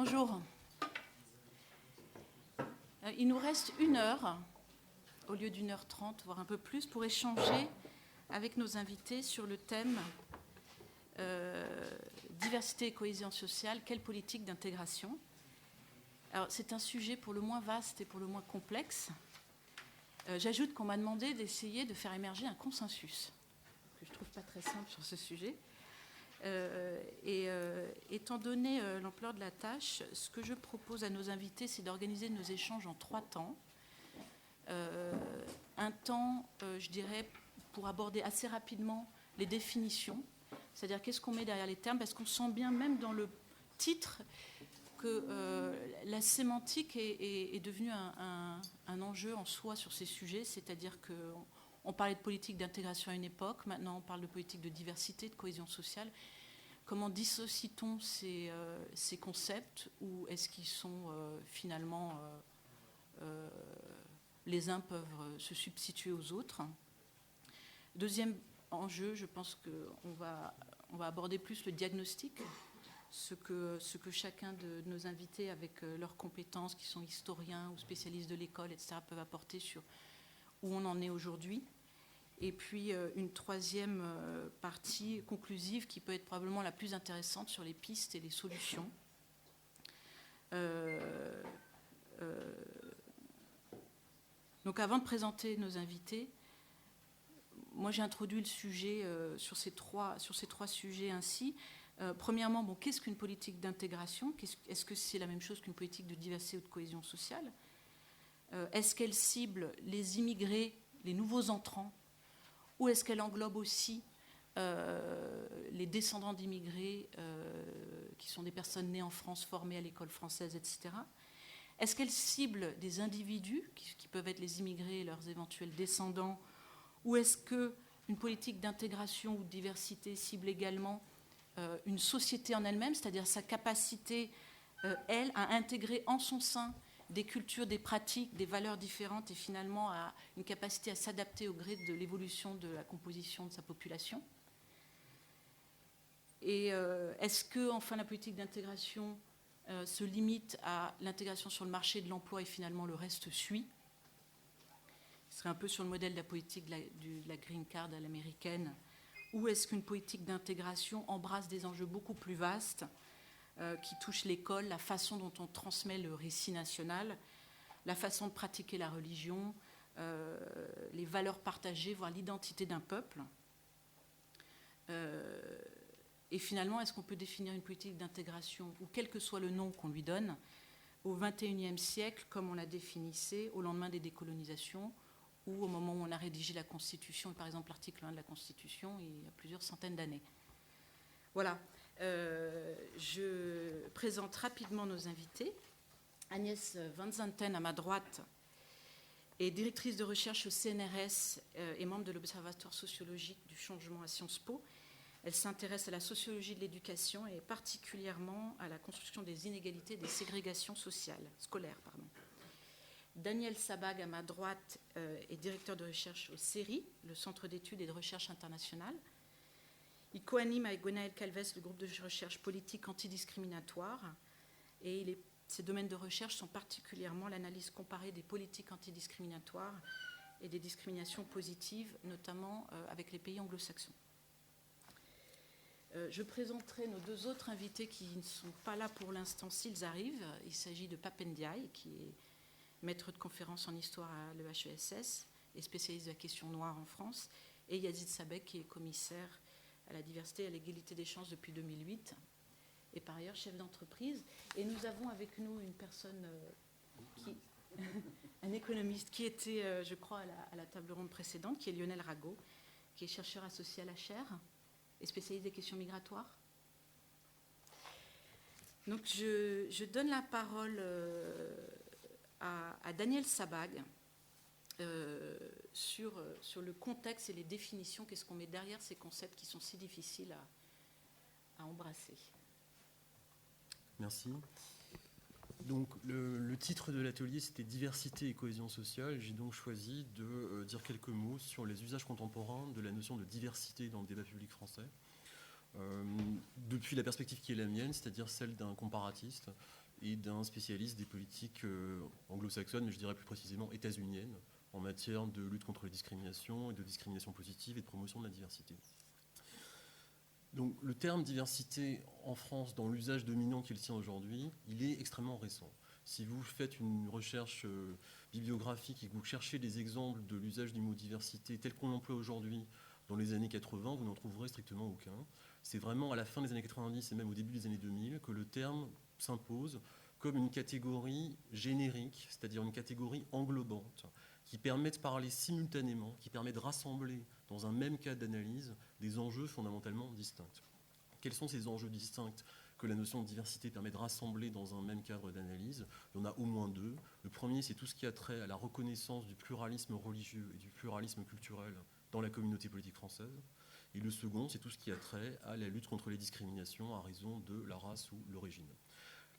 Bonjour. Il nous reste 1 heure, au lieu d'1h30, voire un peu plus, pour échanger avec nos invités sur le thème diversité et cohésion sociale, quelle politique d'intégration. Alors, c'est un sujet pour le moins vaste et pour le moins complexe. J'ajoute qu'on m'a demandé d'essayer de faire émerger un consensus, que je ne trouve pas très simple sur ce sujet. Étant donné l'ampleur de la tâche, ce que je propose à nos invités, c'est d'organiser nos échanges en 3 temps. Un temps, je dirais, pour aborder assez rapidement les définitions, c'est-à-dire qu'est-ce qu'on met derrière les termes, parce qu'on sent bien, même dans le titre, que la sémantique est devenue un enjeu en soi sur ces sujets, c'est-à-dire qu'on parlait de politique d'intégration à une époque, maintenant on parle de politique de diversité, de cohésion sociale. Comment dissocie-t-on ces concepts, ou est-ce qu'ils sont finalement... les uns peuvent se substituer aux autres. Deuxième enjeu, je pense qu'on va aborder plus le diagnostic, ce que chacun de nos invités, avec leurs compétences, qui sont historiens ou spécialistes de l'école, etc., peuvent apporter sur où on en est aujourd'hui. Et puis une troisième partie conclusive qui peut être probablement la plus intéressante sur les pistes et les solutions. Donc avant de présenter nos invités, moi j'ai introduit le sujet sur ces trois sujets ainsi. Premièrement, qu'est-ce qu'une politique d'intégration ? Est-ce que c'est la même chose qu'une politique de diversité ou de cohésion sociale ? Est-ce qu'elle cible les immigrés, les nouveaux entrants, ou est-ce qu'elle englobe aussi les descendants d'immigrés qui sont des personnes nées en France, formées à l'école française, etc. Est-ce qu'elle cible des individus qui peuvent être les immigrés et leurs éventuels descendants, ou est-ce qu'une politique d'intégration ou de diversité cible également une société en elle-même, c'est-à-dire sa capacité, elle, à intégrer en son sein des cultures, des pratiques, des valeurs différentes, et finalement à une capacité à s'adapter au gré de l'évolution de la composition de sa population. Et est-ce que, enfin, la politique d'intégration se limite à l'intégration sur le marché de l'emploi et finalement le reste suit? Ce serait un peu sur le modèle de la politique de la green card à l'américaine. Ou est-ce qu'une politique d'intégration embrasse des enjeux beaucoup plus vastes qui touchent l'école, la façon dont on transmet le récit national, la façon de pratiquer la religion, les valeurs partagées, voire l'identité d'un peuple. Et finalement, est-ce qu'on peut définir une politique d'intégration, ou quel que soit le nom qu'on lui donne, au XXIe siècle, comme on la définissait au lendemain des décolonisations, ou au moment où on a rédigé la Constitution, par exemple l'article 1 de la Constitution, il y a plusieurs centaines d'années. Voilà. Je présente rapidement nos invités. Agnès Van Zanten, à ma droite, est directrice de recherche au CNRS et membre de l'Observatoire sociologique du changement à Sciences Po. Elle s'intéresse à la sociologie de l'éducation et particulièrement à la construction des inégalités et des ségrégations scolaires. Daniel Sabag, à ma droite, est directeur de recherche au CERI, le Centre d'études et de recherche internationale. Il co-anime avec Gwenaëlle Calves le groupe de recherche politique antidiscriminatoire, et ses domaines de recherche sont particulièrement l'analyse comparée des politiques antidiscriminatoires et des discriminations positives, notamment avec les pays anglo-saxons. Je présenterai nos 2 autres invités qui ne sont pas là pour l'instant s'ils arrivent. Il s'agit de Pape Ndiaye, qui est maître de conférence en histoire à l'EHESS et spécialiste de la question noire en France, et Yazid Sabek, qui est commissaire à la diversité et à l'égalité des chances depuis 2008, et par ailleurs chef d'entreprise. Et nous avons avec nous une personne, un économiste qui était, je crois, à la table ronde précédente, qui est Lionel Rago, qui est chercheur associé à la chaire et spécialiste des questions migratoires. Donc je donne la parole à Daniel Sabag sur le contexte et les définitions, qu'est-ce qu'on met derrière ces concepts qui sont si difficiles à embrasser. Merci. Donc le titre de l'atelier, c'était diversité et cohésion sociale. J'ai donc choisi de dire quelques mots sur les usages contemporains de la notion de diversité dans le débat public français. Depuis la perspective qui est la mienne, c'est-à-dire celle d'un comparatiste, et d'un spécialiste des politiques anglo-saxonnes, mais je dirais plus précisément états-uniennes, en matière de lutte contre les discriminations et de discrimination positive et de promotion de la diversité. Donc le terme diversité en France, dans l'usage dominant qu'il tient aujourd'hui, il est extrêmement récent. Si vous faites une recherche bibliographique et que vous cherchez des exemples de l'usage du mot diversité tel qu'on l'emploie aujourd'hui dans les années 80, vous n'en trouverez strictement aucun. C'est vraiment à la fin des années 90 et même au début des années 2000 que le terme s'impose comme une catégorie générique, c'est-à-dire une catégorie englobante, qui permet de parler simultanément, qui permet de rassembler dans un même cas d'analyse des enjeux fondamentalement distincts. Quels sont ces enjeux distincts que la notion de diversité permet de rassembler dans un même cadre d'analyse? Il y en a au moins deux. Le premier, c'est tout ce qui a trait à la reconnaissance du pluralisme religieux et du pluralisme culturel dans la communauté politique française. Et le second, c'est tout ce qui a trait à la lutte contre les discriminations à raison de la race ou l'origine.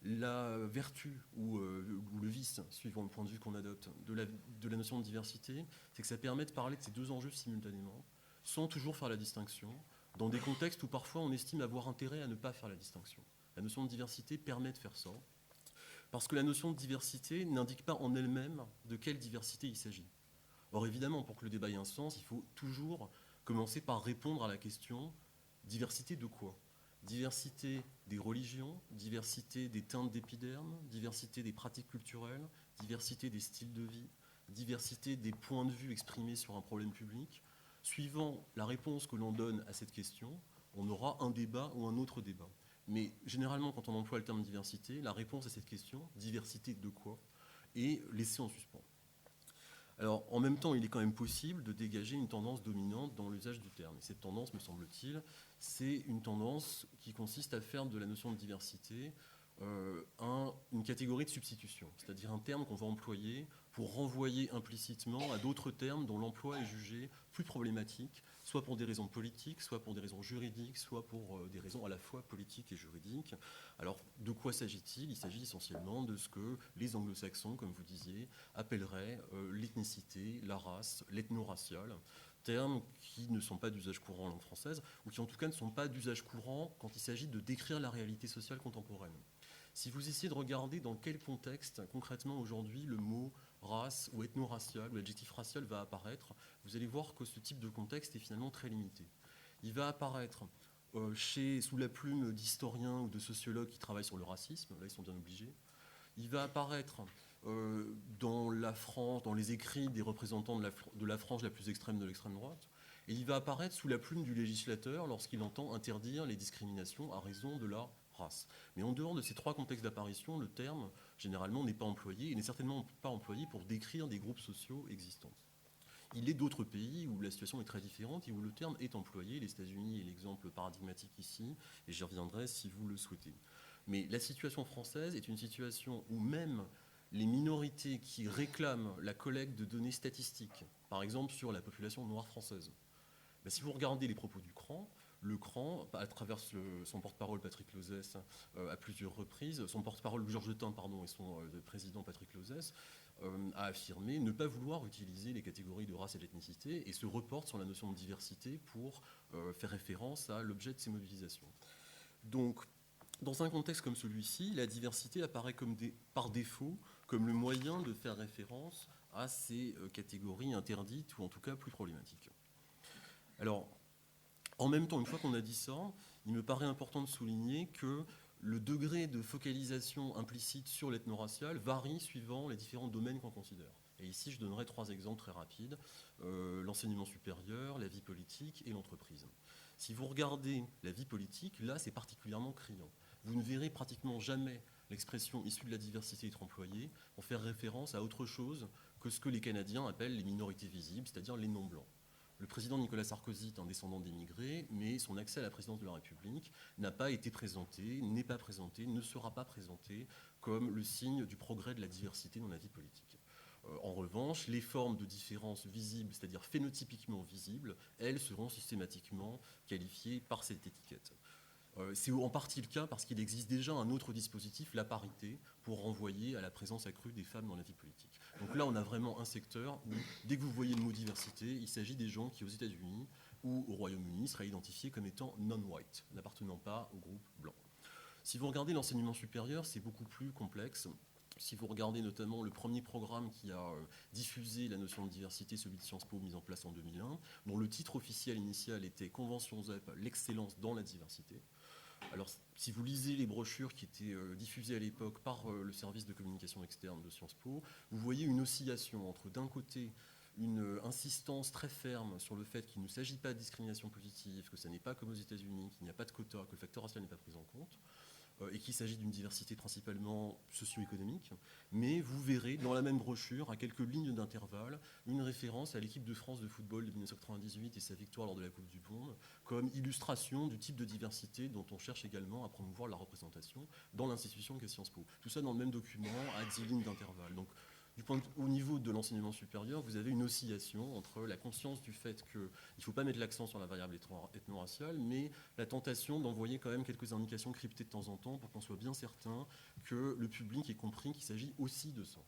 La vertu ou le vice, suivant le point de vue qu'on adopte, de la notion de diversité, c'est que ça permet de parler de ces deux enjeux simultanément, sans toujours faire la distinction, dans des contextes où parfois on estime avoir intérêt à ne pas faire la distinction. La notion de diversité permet de faire ça, parce que la notion de diversité n'indique pas en elle-même de quelle diversité il s'agit. Or évidemment, pour que le débat ait un sens, il faut toujours commencer par répondre à la question « diversité de quoi ?» Diversité des religions, diversité des teintes d'épiderme, diversité des pratiques culturelles, diversité des styles de vie, diversité des points de vue exprimés sur un problème public. Suivant la réponse que l'on donne à cette question, on aura un débat ou un autre débat. Mais généralement, quand on emploie le terme diversité, la réponse à cette question, diversité de quoi, est laissée en suspens. Alors, en même temps, il est quand même possible de dégager une tendance dominante dans l'usage du terme. Et cette tendance, me semble-t-il, c'est une tendance qui consiste à faire de la notion de diversité une catégorie de substitution, c'est-à-dire un terme qu'on va employer pour renvoyer implicitement à d'autres termes dont l'emploi est jugé plus problématique, soit pour des raisons politiques, soit pour des raisons juridiques, soit pour des raisons à la fois politiques et juridiques. Alors, de quoi s'agit-il? Il s'agit essentiellement de ce que les anglo-saxons, comme vous disiez, appelleraient l'ethnicité, la race, l'ethno-racial, termes qui ne sont pas d'usage courant en langue française, ou qui en tout cas ne sont pas d'usage courant quand il s'agit de décrire la réalité sociale contemporaine. Si vous essayez de regarder dans quel contexte, concrètement aujourd'hui, le mot race ou ethno-racial ou l'adjectif racial va apparaître, vous allez voir que ce type de contexte est finalement très limité. Il va apparaître sous la plume d'historiens ou de sociologues qui travaillent sur le racisme, là ils sont bien obligés. Il va apparaître dans la France, dans les écrits des représentants de la frange la plus extrême de l'extrême droite. Et il va apparaître sous la plume du législateur lorsqu'il entend interdire les discriminations à raison de la race. Mais en dehors de ces trois contextes d'apparition, le terme, généralement, n'est pas employé et n'est certainement pas employé pour décrire des groupes sociaux existants. Il est d'autres pays où la situation est très différente et où le terme est employé. Les États-Unis est l'exemple paradigmatique ici, et j'y reviendrai si vous le souhaitez. Mais la situation française est une situation où même les minorités qui réclament la collecte de données statistiques, par exemple sur la population noire française, si vous regardez les propos du CRAN, le CRAN, à travers son porte-parole Patrick Lozès à plusieurs reprises, son porte-parole Georges Tin, et son président Patrick Lozès, a affirmé ne pas vouloir utiliser les catégories de race et d'ethnicité et se reporte sur la notion de diversité pour faire référence à l'objet de ces mobilisations. Donc, dans un contexte comme celui-ci, la diversité apparaît par défaut comme le moyen de faire référence à ces catégories interdites ou en tout cas plus problématiques. Alors, en même temps, une fois qu'on a dit ça, il me paraît important de souligner que le degré de focalisation implicite sur l'ethno-racial varie suivant les différents domaines qu'on considère. Et ici, je donnerai trois exemples très rapides. L'enseignement supérieur, la vie politique et l'entreprise. Si vous regardez la vie politique, là, c'est particulièrement criant. Vous ne verrez pratiquement jamais l'expression issue de la diversité être employée pour faire référence à autre chose que ce que les Canadiens appellent les minorités visibles, c'est-à-dire les non-blancs. Le président Nicolas Sarkozy est un descendant d'émigrés, mais son accès à la présidence de la République n'a pas été présenté, n'est pas présenté, ne sera pas présenté comme le signe du progrès de la diversité dans la vie politique. En revanche, les formes de différence visibles, c'est-à-dire phénotypiquement visibles, elles seront systématiquement qualifiées par cette étiquette. C'est en partie le cas parce qu'il existe déjà un autre dispositif, la parité, pour renvoyer à la présence accrue des femmes dans la vie politique. Donc là, on a vraiment un secteur où, dès que vous voyez le mot diversité, il s'agit des gens qui, aux États-Unis ou au Royaume-Uni, seraient identifiés comme étant non-white, n'appartenant pas au groupe blanc. Si vous regardez l'enseignement supérieur, c'est beaucoup plus complexe. Si vous regardez notamment le premier programme qui a diffusé la notion de diversité, celui de Sciences Po mis en place en 2001, dont le titre officiel initial était Convention ZEP, l'excellence dans la diversité. Alors, si vous lisez les brochures qui étaient diffusées à l'époque par le service de communication externe de Sciences Po, vous voyez une oscillation entre, d'un côté, une insistance très ferme sur le fait qu'il ne s'agit pas de discrimination positive, que ça n'est pas comme aux États-Unis, qu'il n'y a pas de quota, que le facteur racial n'est pas pris en compte, et qu'il s'agit d'une diversité principalement socio-économique. Mais vous verrez dans la même brochure, à quelques lignes d'intervalle, une référence à l'équipe de France de football de 1998 et sa victoire lors de la Coupe du Monde, comme illustration du type de diversité dont on cherche également à promouvoir la représentation dans l'institution qu'est Sciences Po. Tout ça dans le même document, à 10 lignes d'intervalle. Donc, au niveau de l'enseignement supérieur, vous avez une oscillation entre la conscience du fait qu'il ne faut pas mettre l'accent sur la variable ethno-raciale, mais la tentation d'envoyer quand même quelques indications cryptées de temps en temps pour qu'on soit bien certain que le public ait compris qu'il s'agit aussi de ça.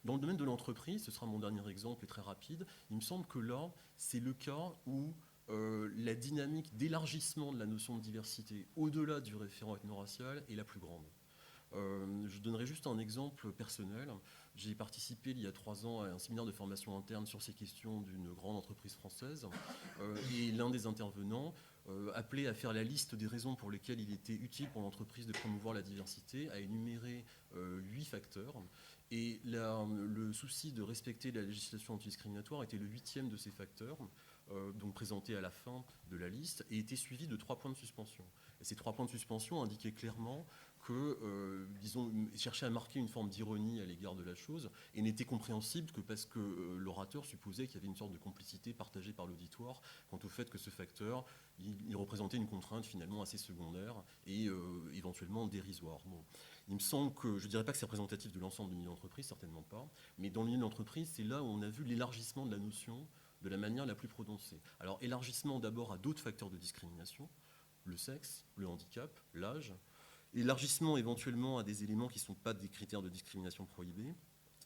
Dans le domaine de l'entreprise, ce sera mon dernier exemple et très rapide, il me semble que là, c'est le cas où la dynamique d'élargissement de la notion de diversité au-delà du référent ethno-racial est la plus grande. Je donnerai juste un exemple personnel. J'ai participé il y a 3 ans à un séminaire de formation interne sur ces questions d'une grande entreprise française. Et l'un des intervenants appelé à faire la liste des raisons pour lesquelles il était utile pour l'entreprise de promouvoir la diversité, a énuméré 8 facteurs. Et le souci de respecter la législation antidiscriminatoire était le 8e de ces facteurs, donc présenté à la fin de la liste, et était suivi de 3 points de suspension. Et ces 3 points de suspension indiquaient clairement que, disons, cherchait à marquer une forme d'ironie à l'égard de la chose, et n'était compréhensible que parce que l'orateur supposait qu'il y avait une sorte de complicité partagée par l'auditoire quant au fait que ce facteur, il représentait une contrainte finalement assez secondaire et éventuellement dérisoire. Bon. Il me semble que, je ne dirais pas que c'est représentatif de l'ensemble du milieu d'entreprise, certainement pas, mais dans le milieu d'entreprise, c'est là où on a vu l'élargissement de la notion de la manière la plus prononcée. Alors, élargissement d'abord à d'autres facteurs de discrimination, le sexe, le handicap, l'âge, élargissement éventuellement à des éléments qui ne sont pas des critères de discrimination prohibés.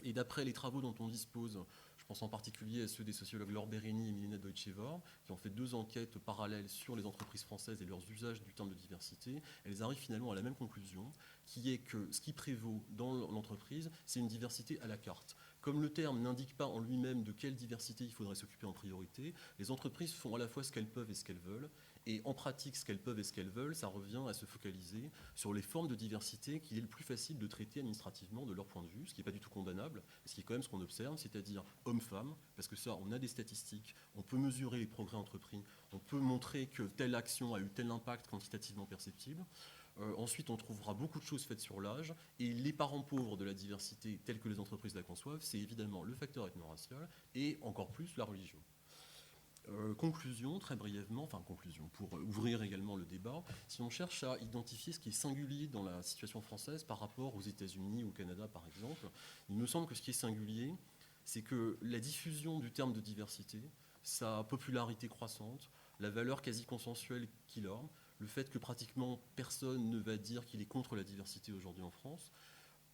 Et d'après les travaux dont on dispose, je pense en particulier à ceux des sociologues Laure Bérény et Milena Deutscheva, qui ont fait 2 enquêtes parallèles sur les entreprises françaises et leurs usages du terme de diversité, elles arrivent finalement à la même conclusion, qui est que ce qui prévaut dans l'entreprise, c'est une diversité à la carte. Comme le terme n'indique pas en lui-même de quelle diversité il faudrait s'occuper en priorité, les entreprises font à la fois ce qu'elles peuvent et ce qu'elles veulent, et en pratique, ce qu'elles peuvent et ce qu'elles veulent, ça revient à se focaliser sur les formes de diversité qu'il est le plus facile de traiter administrativement de leur point de vue, ce qui n'est pas du tout condamnable, ce qui est quand même ce qu'on observe, c'est-à-dire hommes-femmes, parce que ça, on a des statistiques, on peut mesurer les progrès entrepris, on peut montrer que telle action a eu tel impact quantitativement perceptible. Ensuite, on trouvera beaucoup de choses faites sur l'âge, et les parents pauvres de la diversité, tels que les entreprises la conçoivent, c'est évidemment le facteur ethno-racial, et encore plus la religion. Conclusion, très brièvement, pour ouvrir également le débat, si on cherche à identifier ce qui est singulier dans la situation française par rapport aux États-Unis, au Canada par exemple, il me semble que ce qui est singulier, c'est que la diffusion du terme de diversité, sa popularité croissante, la valeur quasi consensuelle qu'il a, le fait que pratiquement personne ne va dire qu'il est contre la diversité aujourd'hui en France,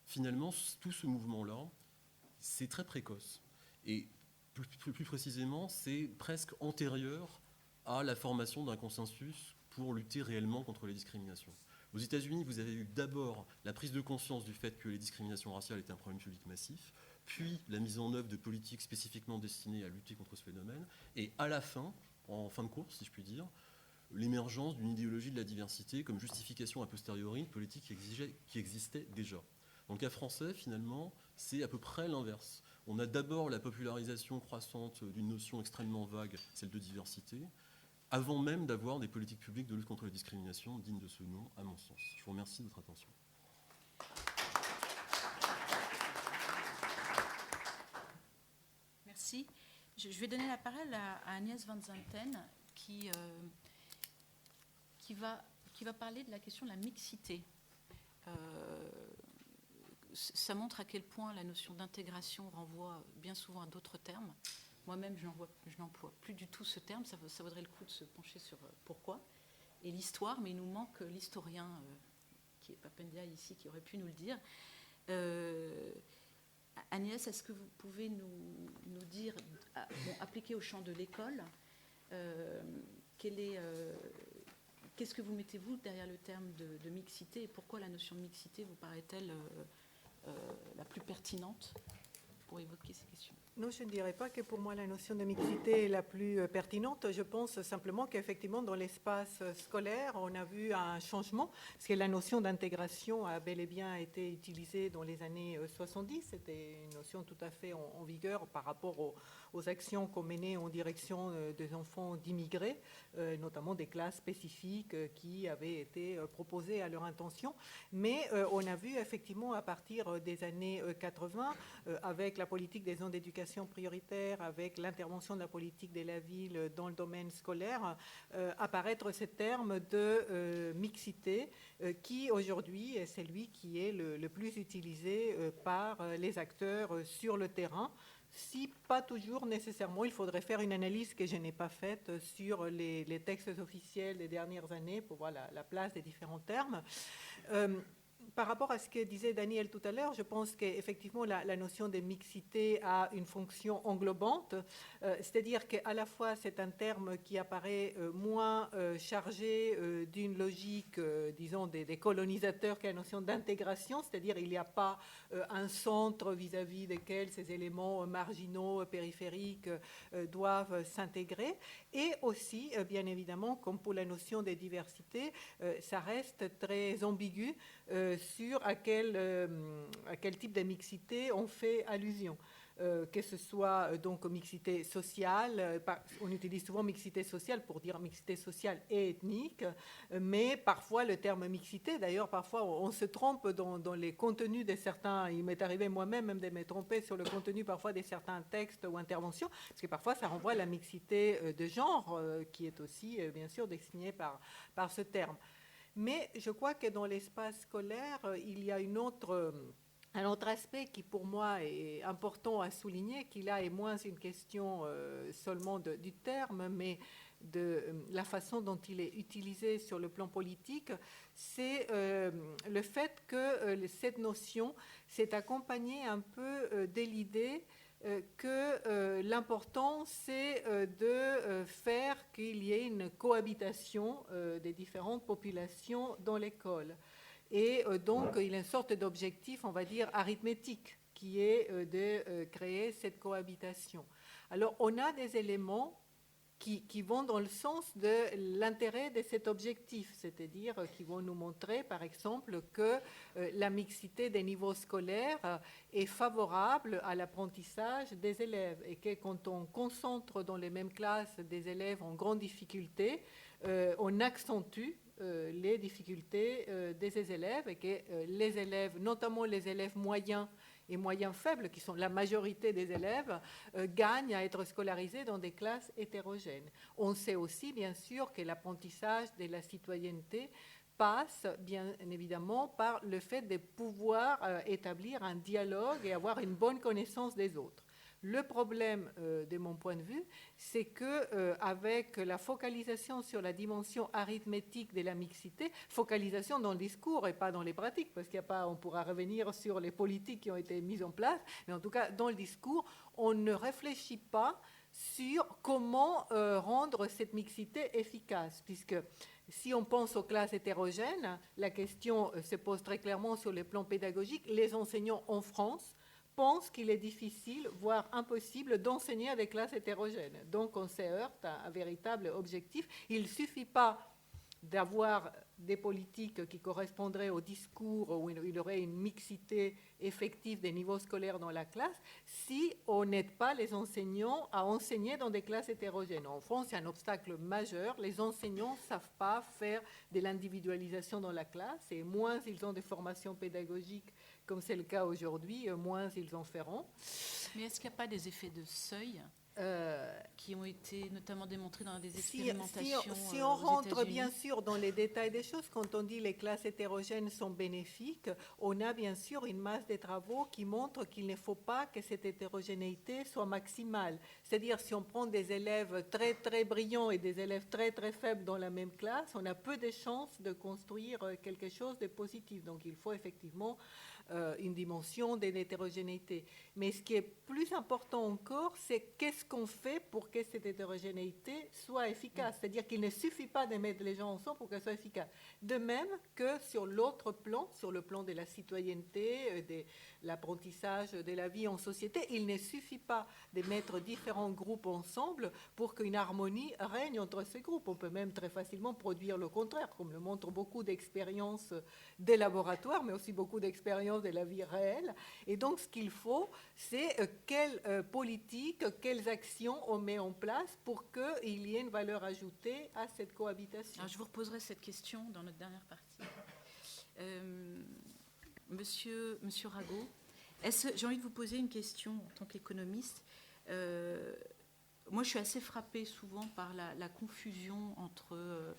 finalement, tout ce mouvement-là, c'est très précoce. Et plus précisément, c'est presque antérieur à la formation d'un consensus pour lutter réellement contre les discriminations. Aux États-Unis, vous avez eu d'abord la prise de conscience du fait que les discriminations raciales étaient un problème public massif, puis la mise en œuvre de politiques spécifiquement destinées à lutter contre ce phénomène, et à la fin, en fin de course, si je puis dire, l'émergence d'une idéologie de la diversité comme justification a posteriori de politiques qui existaient déjà. Dans le cas français, finalement, c'est à peu près l'inverse. On a d'abord la popularisation croissante d'une notion extrêmement vague, celle de diversité, avant même d'avoir des politiques publiques de lutte contre la discrimination dignes de ce nom, à mon sens. Je vous remercie de votre attention. Merci. Je vais donner la parole à Agnès Van Zanten, qui va parler de la question de la mixité. Ça montre à quel point la notion d'intégration renvoie bien souvent à d'autres termes. Moi-même, je n'emploie plus du tout ce terme. Ça vaudrait le coup de se pencher sur pourquoi. Et l'histoire, mais il nous manque l'historien, qui est Papendia ici, qui aurait pu nous le dire. Agnès, est-ce que vous pouvez nous dire, appliqué au champ de l'école, quelle est qu'est-ce que vous mettez-vous derrière le terme de mixité et pourquoi la notion de mixité vous paraît-elle la plus pertinente pour évoquer ces questions? Non, je ne dirais pas que pour moi la notion de mixité est la plus pertinente. Je pense simplement qu'effectivement dans l'espace scolaire, on a vu un changement, parce que la notion d'intégration a bel et bien été utilisée dans les années 70. C'était une notion tout à fait en vigueur par rapport aux actions qu'on menait en direction des enfants d'immigrés, notamment des classes spécifiques qui avaient été proposées à leur intention. Mais on a vu effectivement à partir des années 80, avec la politique des zones d'éducation prioritaire, avec l'intervention de la politique de la ville dans le domaine scolaire, apparaître ce terme de mixité qui aujourd'hui est celui qui est le plus utilisé par les acteurs sur le terrain. Si pas toujours nécessairement, il faudrait faire une analyse que je n'ai pas faite sur les textes officiels des dernières années pour voir la place des différents termes. Par rapport à ce que disait Daniel tout à l'heure, je pense qu'effectivement la notion de mixité a une fonction englobante, c'est-à-dire qu'à la fois c'est un terme qui apparaît moins chargé d'une logique, disons, des colonisateurs qu'à la notion d'intégration, c'est-à-dire il n'y a pas un centre vis-à-vis desquels ces éléments marginaux, périphériques doivent s'intégrer, et aussi, bien évidemment, comme pour la notion de diversité, ça reste très ambigu sur à quel type de mixité on fait allusion. Que ce soit donc mixité sociale, on utilise souvent mixité sociale pour dire mixité sociale et ethnique, mais parfois le terme mixité, d'ailleurs parfois on se trompe dans les contenus de certains, il m'est arrivé moi-même même de me tromper sur le contenu parfois de certains textes ou interventions, parce que parfois ça renvoie à la mixité de genre, qui est aussi bien sûr désignée par ce terme. Mais je crois que dans l'espace scolaire, il y a un autre aspect qui pour moi est important à souligner, qui là est moins une question seulement du terme, mais de la façon dont il est utilisé sur le plan politique, c'est le fait que cette notion s'est accompagnée un peu de l'idée que l'important, c'est de faire qu'il y ait une cohabitation des différentes populations dans l'école. Et donc, il y a une sorte d'objectif, on va dire, arithmétique, qui est de créer cette cohabitation. Alors, on a des éléments qui vont dans le sens de l'intérêt de cet objectif, c'est-à-dire qui vont nous montrer, par exemple, que la mixité des niveaux scolaires est favorable à l'apprentissage des élèves et que quand on concentre dans les mêmes classes des élèves en grande difficulté, on accentue les difficultés de ces élèves et que les élèves, notamment les élèves moyens et moyens faibles, qui sont la majorité des élèves, gagnent à être scolarisés dans des classes hétérogènes. On sait aussi, bien sûr, que l'apprentissage de la citoyenneté passe, bien évidemment, par le fait de pouvoir établir un dialogue et avoir une bonne connaissance des autres. Le problème, de mon point de vue, c'est qu'avec la focalisation sur la dimension arithmétique de la mixité, focalisation dans le discours et pas dans les pratiques, parce qu'il n'y a pas, on pourra revenir sur les politiques qui ont été mises en place, mais en tout cas, dans le discours, on ne réfléchit pas sur comment rendre cette mixité efficace, puisque si on pense aux classes hétérogènes, la question se pose très clairement sur le plan pédagogique. Les enseignants en France pensent qu'il est difficile, voire impossible, d'enseigner à des classes hétérogènes. Donc on se heurte à un véritable objectif. Il ne suffit pas d'avoir des politiques qui correspondraient au discours où il y aurait une mixité effective des niveaux scolaires dans la classe si on n'aide pas les enseignants à enseigner dans des classes hétérogènes. En France, c'est un obstacle majeur. Les enseignants ne savent pas faire de l'individualisation dans la classe et moins ils ont des formations pédagogiques comme c'est le cas aujourd'hui, moins ils en feront. Mais est-ce qu'il n'y a pas des effets de seuil qui ont été notamment démontrés dans des expérimentations si on rentre États-Unis. Bien sûr dans les détails des choses, quand on dit les classes hétérogènes sont bénéfiques, on a bien sûr une masse de travaux qui montrent qu'il ne faut pas que cette hétérogénéité soit maximale. C'est-à-dire si on prend des élèves très très brillants et des élèves très très faibles dans la même classe, on a peu de chances de construire quelque chose de positif. Donc il faut effectivement une dimension de l'hétérogénéité. Mais ce qui est plus important encore, c'est qu'est-ce qu'on fait pour que cette hétérogénéité soit efficace. C'est-à-dire qu'il ne suffit pas de mettre les gens ensemble pour qu'elle soit efficace. De même que sur l'autre plan, sur le plan de la citoyenneté, de l'apprentissage de la vie en société, il ne suffit pas de mettre différents groupes ensemble pour qu'une harmonie règne entre ces groupes. On peut même très facilement produire le contraire, comme le montrent beaucoup d'expériences des laboratoires, mais aussi beaucoup d'expériences de la vie réelle. Et donc, ce qu'il faut, c'est quelle politique, quelles actions on met en place pour qu'il y ait une valeur ajoutée à cette cohabitation. Alors, je vous reposerai cette question dans notre dernière partie. Monsieur Rago, j'ai envie de vous poser une question en tant qu'économiste. Moi, je suis assez frappée souvent par la confusion entre...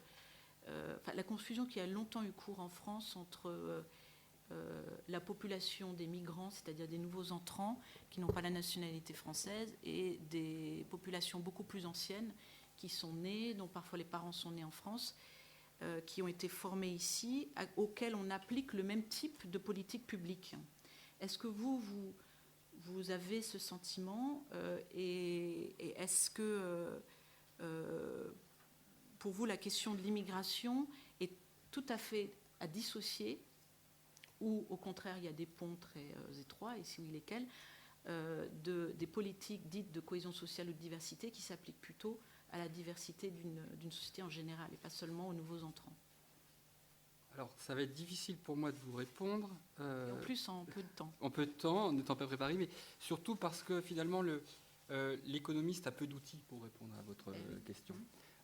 la confusion qui a longtemps eu cours en France entre la population des migrants, c'est-à-dire des nouveaux entrants qui n'ont pas la nationalité française, et des populations beaucoup plus anciennes qui sont nées, dont parfois les parents sont nés en France, qui ont été formés ici, auxquels on applique le même type de politique publique. Est-ce que vous avez ce sentiment et est-ce que pour vous la question de l'immigration est tout à fait à dissocier, ou au contraire il y a des ponts très étroits, et si oui lesquels, des politiques dites de cohésion sociale ou de diversité qui s'appliquent plutôt à la diversité d'une société en général et pas seulement aux nouveaux entrants? Alors, ça va être difficile pour moi de vous répondre. Et en plus, en peu de temps. En peu de temps, en n'étant pas préparé, mais surtout parce que finalement, l'économiste a peu d'outils pour répondre à votre question.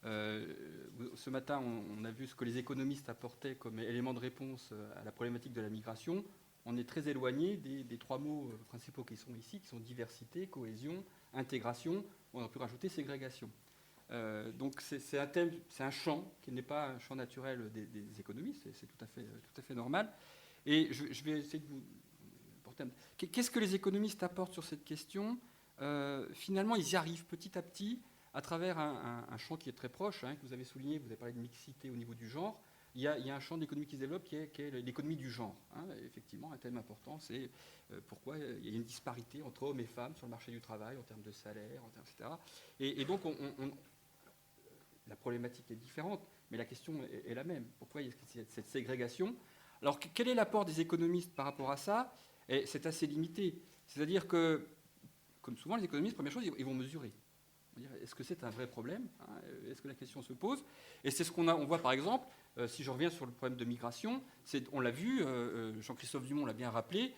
Ce matin, on a vu ce que les économistes apportaient comme élément de réponse à la problématique de la migration. On est très éloigné des trois mots principaux qui sont ici, qui sont diversité, cohésion, intégration. On a pu rajouter ségrégation. Donc c'est un thème, c'est un champ qui n'est pas un champ naturel des économistes, c'est tout à fait normal. Et je vais essayer de vous porter qu'est-ce que les économistes apportent sur cette question? Finalement, ils y arrivent petit à petit à travers un champ qui est très proche, que vous avez souligné, vous avez parlé de mixité au niveau du genre. Il y a un champ d'économie qui se développe qui est l'économie du genre. Effectivement, un thème important, c'est pourquoi il y a une disparité entre hommes et femmes sur le marché du travail en termes de salaire, etc. Et donc, la problématique est différente, mais la question est la même. Pourquoi il y a cette ségrégation? Alors, quel est l'apport des économistes par rapport à ça? Et c'est assez limité. C'est-à-dire que, comme souvent, les économistes, première chose, ils vont mesurer. Est-ce que c'est un vrai problème? Est-ce que la question se pose? Et c'est ce on voit, par exemple, si je reviens sur le problème de migration, on l'a vu, Jean-Christophe Dumont l'a bien rappelé,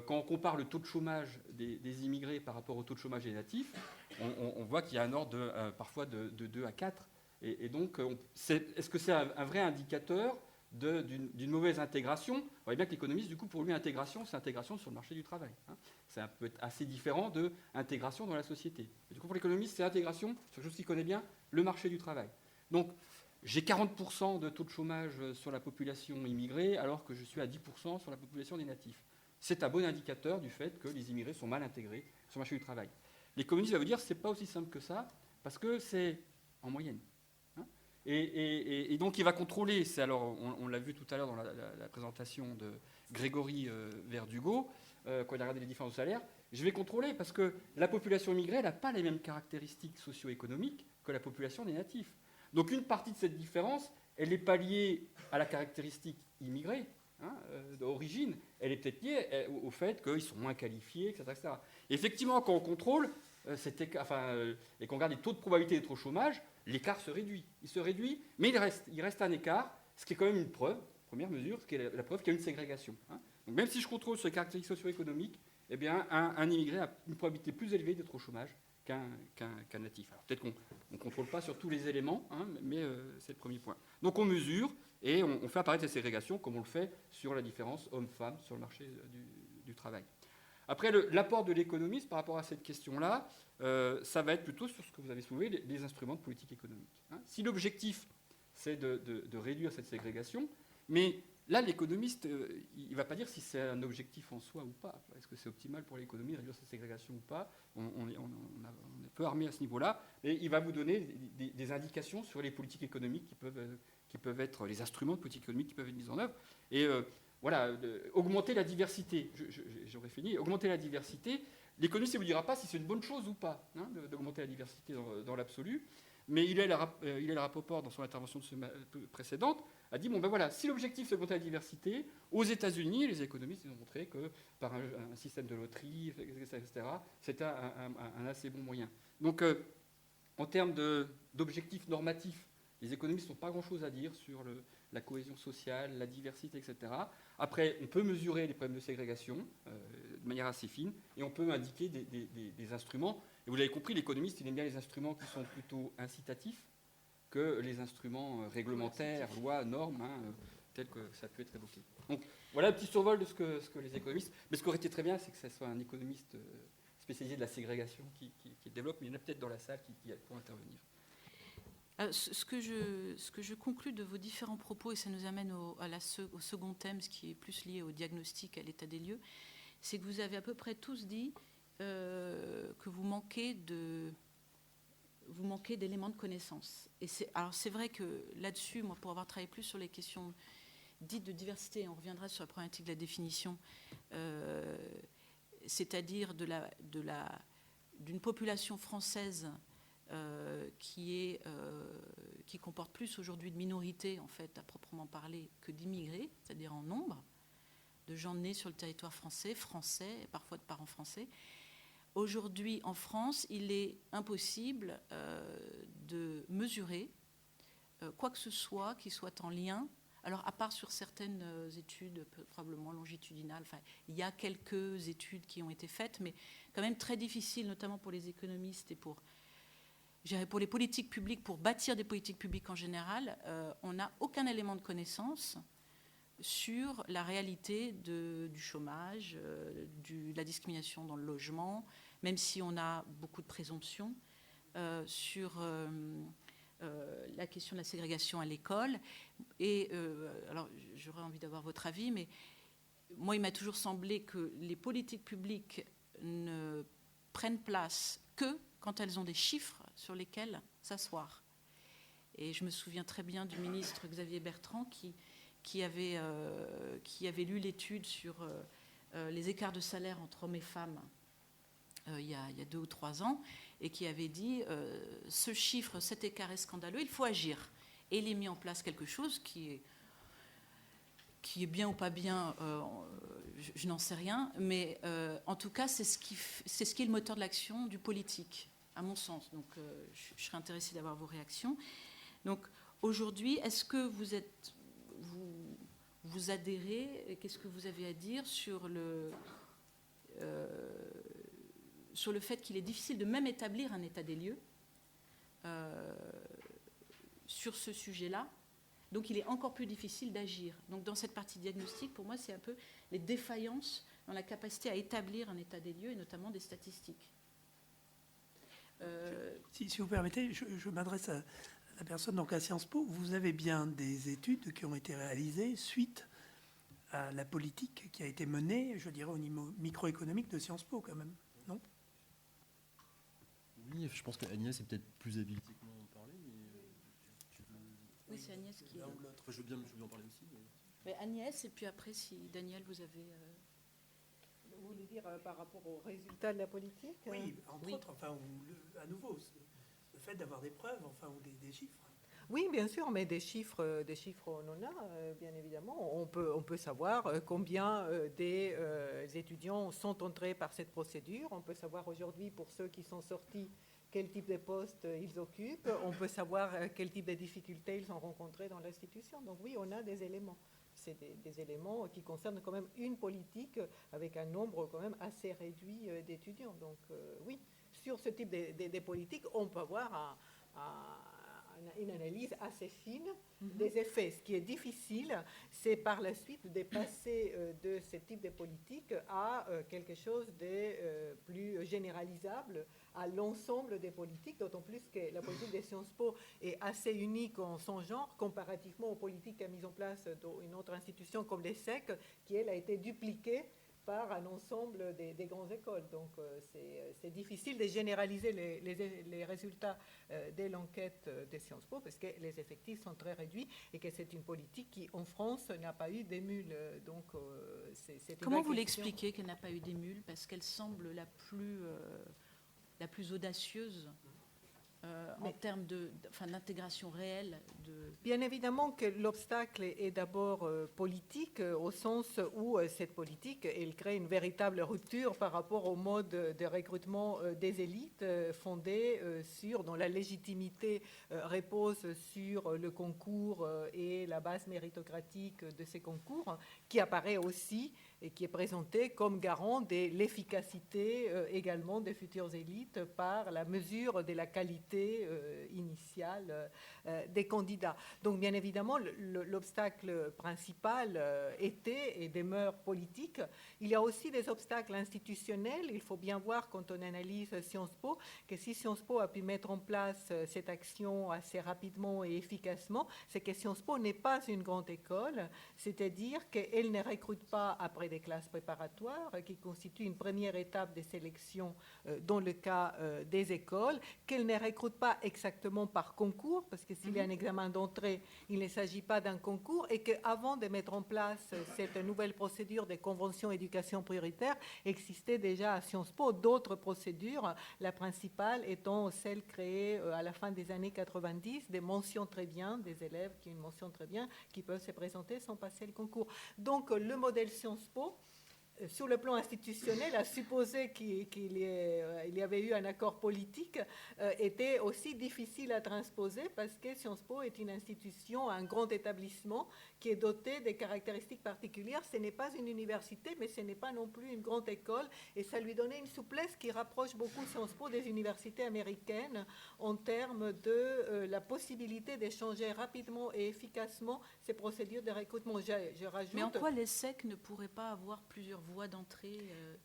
quand on compare le taux de chômage des immigrés par rapport au taux de chômage des natifs, on voit qu'il y a un ordre parfois de 2 à 4. Et donc, est-ce que c'est un vrai indicateur d'une mauvaise intégration? On voit bien que l'économiste, du coup, pour lui, intégration, c'est intégration sur le marché du travail. Ça peut être assez différent de intégration dans la société. Et du coup, pour l'économiste, c'est intégration sur quelque chose qu'il connaît bien, le marché du travail. Donc, j'ai 40% de taux de chômage sur la population immigrée, alors que je suis à 10% sur la population des natifs. C'est un bon indicateur du fait que les immigrés sont mal intégrés sur le marché du travail. L'économiste va vous dire que ce n'est pas aussi simple que ça, parce que c'est en moyenne. Et donc, il va contrôler, alors, on l'a vu tout à l'heure dans la présentation de Grégory Verdugo, quand il a regardé les différences de salaire, je vais contrôler parce que la population immigrée, elle n'a pas les mêmes caractéristiques socio-économiques que la population des natifs. Donc, une partie de cette différence, elle n'est pas liée à la caractéristique immigrée, d'origine, elle est peut-être liée au fait qu'ils sont moins qualifiés, etc. etc. Et effectivement, quand on contrôle, et qu'on regarde les taux de probabilité d'être au chômage, l'écart se réduit. Il se réduit, mais il reste un écart, ce qui est quand même une preuve, première mesure, ce qui est la preuve qu'il y a une ségrégation. Donc même si je contrôle sur les caractéristiques socio-économiques, eh bien, un immigré a une probabilité plus élevée d'être au chômage qu'un natif. Alors peut-être qu'on ne contrôle pas sur tous les éléments, mais c'est le premier point. Donc on mesure et on fait apparaître cette ségrégation comme on le fait sur la différence homme-femme sur le marché du travail. Après, l'apport de l'économiste par rapport à cette question-là, ça va être plutôt sur ce que vous avez soulevé, les instruments de politique économique. Si l'objectif, c'est de réduire cette ségrégation, mais là, l'économiste, il ne va pas dire si c'est un objectif en soi ou pas. Est-ce que c'est optimal pour l'économie de réduire cette ségrégation ou pas? On est peu armé à ce niveau-là. Et il va vous donner des indications sur les politiques économiques qui peuvent être les instruments de politique économique qui peuvent être mis en œuvre. Et voilà, augmenter la diversité. J'aurais fini. Augmenter la diversité. L'économiste ne vous dira pas si c'est une bonne chose ou pas, hein, d'augmenter la diversité dans l'absolu. Mais Hillel Rapoport, dans son intervention précédente, a dit, bon ben voilà, si l'objectif c'est d'augmenter la diversité, aux États-Unis, les économistes ils ont montré que par un système de loterie, etc., c'était un assez bon moyen. Donc, en termes d'objectifs normatifs, les économistes n'ont pas grand-chose à dire sur la cohésion sociale, la diversité, etc. Après, on peut mesurer les problèmes de ségrégation de manière assez fine, et on peut indiquer des instruments. Et vous l'avez compris, l'économiste, il aime bien les instruments qui sont plutôt incitatifs que les instruments réglementaires, lois, normes, hein, tels que ça peut être évoqué. Donc voilà un petit survol de ce que les économistes... Mais ce qui aurait été très bien, c'est que ce soit un économiste spécialisé de la ségrégation qui le développe, mais il y en a peut-être dans la salle qui pourra intervenir. Ce que je conclus de vos différents propos, et ça nous amène au second thème, ce qui est plus lié au diagnostic, à l'état des lieux, c'est que vous avez à peu près tous dit que vous manquez d'éléments de connaissance. Alors c'est vrai que là-dessus, moi, pour avoir travaillé plus sur les questions dites de diversité, on reviendra sur la problématique de la définition, c'est-à-dire d'une population française qui comporte plus aujourd'hui de minorités, en fait, à proprement parler, que d'immigrés, c'est-à-dire en nombre, de gens nés sur le territoire français, et parfois de parents français. Aujourd'hui, en France, il est impossible de mesurer quoi que ce soit qui soit en lien. Alors, à part sur certaines études, probablement longitudinales, enfin, il y a quelques études qui ont été faites, mais quand même très difficile, notamment pour les économistes et pour les politiques publiques, pour bâtir des politiques publiques en général, on n'a aucun élément de connaissance sur la réalité du chômage, de la discrimination dans le logement, même si on a beaucoup de présomptions, sur la question de la ségrégation à l'école. Et alors, j'aurais envie d'avoir votre avis, mais moi, il m'a toujours semblé que les politiques publiques ne prennent place que quand elles ont des chiffres sur lesquels s'asseoir. Et je me souviens très bien du ministre Xavier Bertrand qui avait lu l'étude sur les écarts de salaire entre hommes et femmes il y a 2 ou 3 ans, et qui avait dit ce chiffre, cet écart est scandaleux, il faut agir. Et il a mis en place quelque chose qui est bien ou pas bien, je n'en sais rien, mais en tout cas, c'est ce qui est le moteur de l'action du politique, à mon sens. Donc, je serais intéressée d'avoir vos réactions. Donc, aujourd'hui, est-ce que vous adhérez, qu'est-ce que vous avez à dire sur le fait qu'il est difficile de même établir un état des lieux sur ce sujet-là? Donc il est encore plus difficile d'agir. Donc dans cette partie diagnostic, pour moi, c'est un peu les défaillances dans la capacité à établir un état des lieux, et notamment des statistiques. Si vous permettez, je m'adresse à la personne, donc à Sciences Po. Vous avez bien des études qui ont été réalisées suite à la politique qui a été menée, je dirais, au niveau microéconomique de Sciences Po, quand même, non? Oui, je pense qu'Agnès est peut-être plus habilitée que moi à en parler, mais tu veux... Oui, c'est Agnès qui... L'un ou l'autre. Je veux bien en parler aussi. Mais Agnès, et puis après, si Daniel, vous avez... Vous voulez dire par rapport aux résultats de la politique? Oui, entre autres, enfin, à nouveau, le fait d'avoir des preuves, enfin, ou des chiffres. Oui, bien sûr, mais des chiffres, on en a, bien évidemment. On peut savoir combien des étudiants sont entrés par cette procédure. On peut savoir aujourd'hui, pour ceux qui sont sortis, quel type de poste ils occupent. On peut savoir quel type de difficultés ils ont rencontrés dans l'institution. Donc oui, on a des éléments. C'est des éléments qui concernent quand même une politique avec un nombre quand même assez réduit d'étudiants. Donc oui, sur ce type de politiques, on peut avoir une analyse assez fine des effets. Ce qui est difficile, c'est par la suite de passer de ce type de politique à quelque chose de plus généralisable à l'ensemble des politiques, d'autant plus que la politique des Sciences Po est assez unique en son genre, comparativement aux politiques qu'a mises en place dans une autre institution comme l'ESSEC, qui, elle, a été dupliquée par un ensemble des grandes écoles. Donc c'est difficile de généraliser les résultats de l'enquête de Sciences Po parce que les effectifs sont très réduits et que c'est une politique qui, en France, n'a pas eu d'émule. Donc, comment vous l'expliquez qu'elle n'a pas eu d'émule? Parce qu'elle semble la plus audacieuse en termes d'intégration réelle. Bien évidemment que l'obstacle est d'abord politique, au sens où cette politique, elle crée une véritable rupture par rapport au mode de recrutement des élites fondé dont la légitimité repose sur le concours et la base méritocratique de ces concours, qui apparaît aussi et qui est présenté comme garant de l'efficacité également des futures élites par la mesure de la qualité initiale des candidats. Donc, bien évidemment, l'obstacle principal était et demeure politique. Il y a aussi des obstacles institutionnels. Il faut bien voir, quand on analyse Sciences Po, que si Sciences Po a pu mettre en place cette action assez rapidement et efficacement, c'est que Sciences Po n'est pas une grande école, c'est-à-dire qu'elle ne recrute pas après des classes préparatoires, qui constituent une première étape de sélection dans le cas des écoles, qu'elle ne recrute pas exactement par concours, parce que s'il y a un examen d'entrée, il ne s'agit pas d'un concours, et qu'avant de mettre en place cette nouvelle procédure des conventions éducation prioritaire, existait déjà à Sciences Po d'autres procédures, la principale étant celle créée à la fin des années 90, des mentions très bien, des élèves qui ont une mention très bien, qui peuvent se présenter sans passer le concours. Donc le modèle Sciences Po, sur le plan institutionnel, à supposer qu'il y avait eu un accord politique, était aussi difficile à transposer parce que Sciences Po est une institution, un grand établissement qui est doté de caractéristiques particulières. Ce n'est pas une université, mais ce n'est pas non plus une grande école, et ça lui donnait une souplesse qui rapproche beaucoup Sciences Po des universités américaines en termes de la possibilité d'échanger rapidement et efficacement ces procédures de recrutement. Je rajoute, mais en quoi l'ESSEC ne pourrait pas avoir plusieurs voies d'entrée?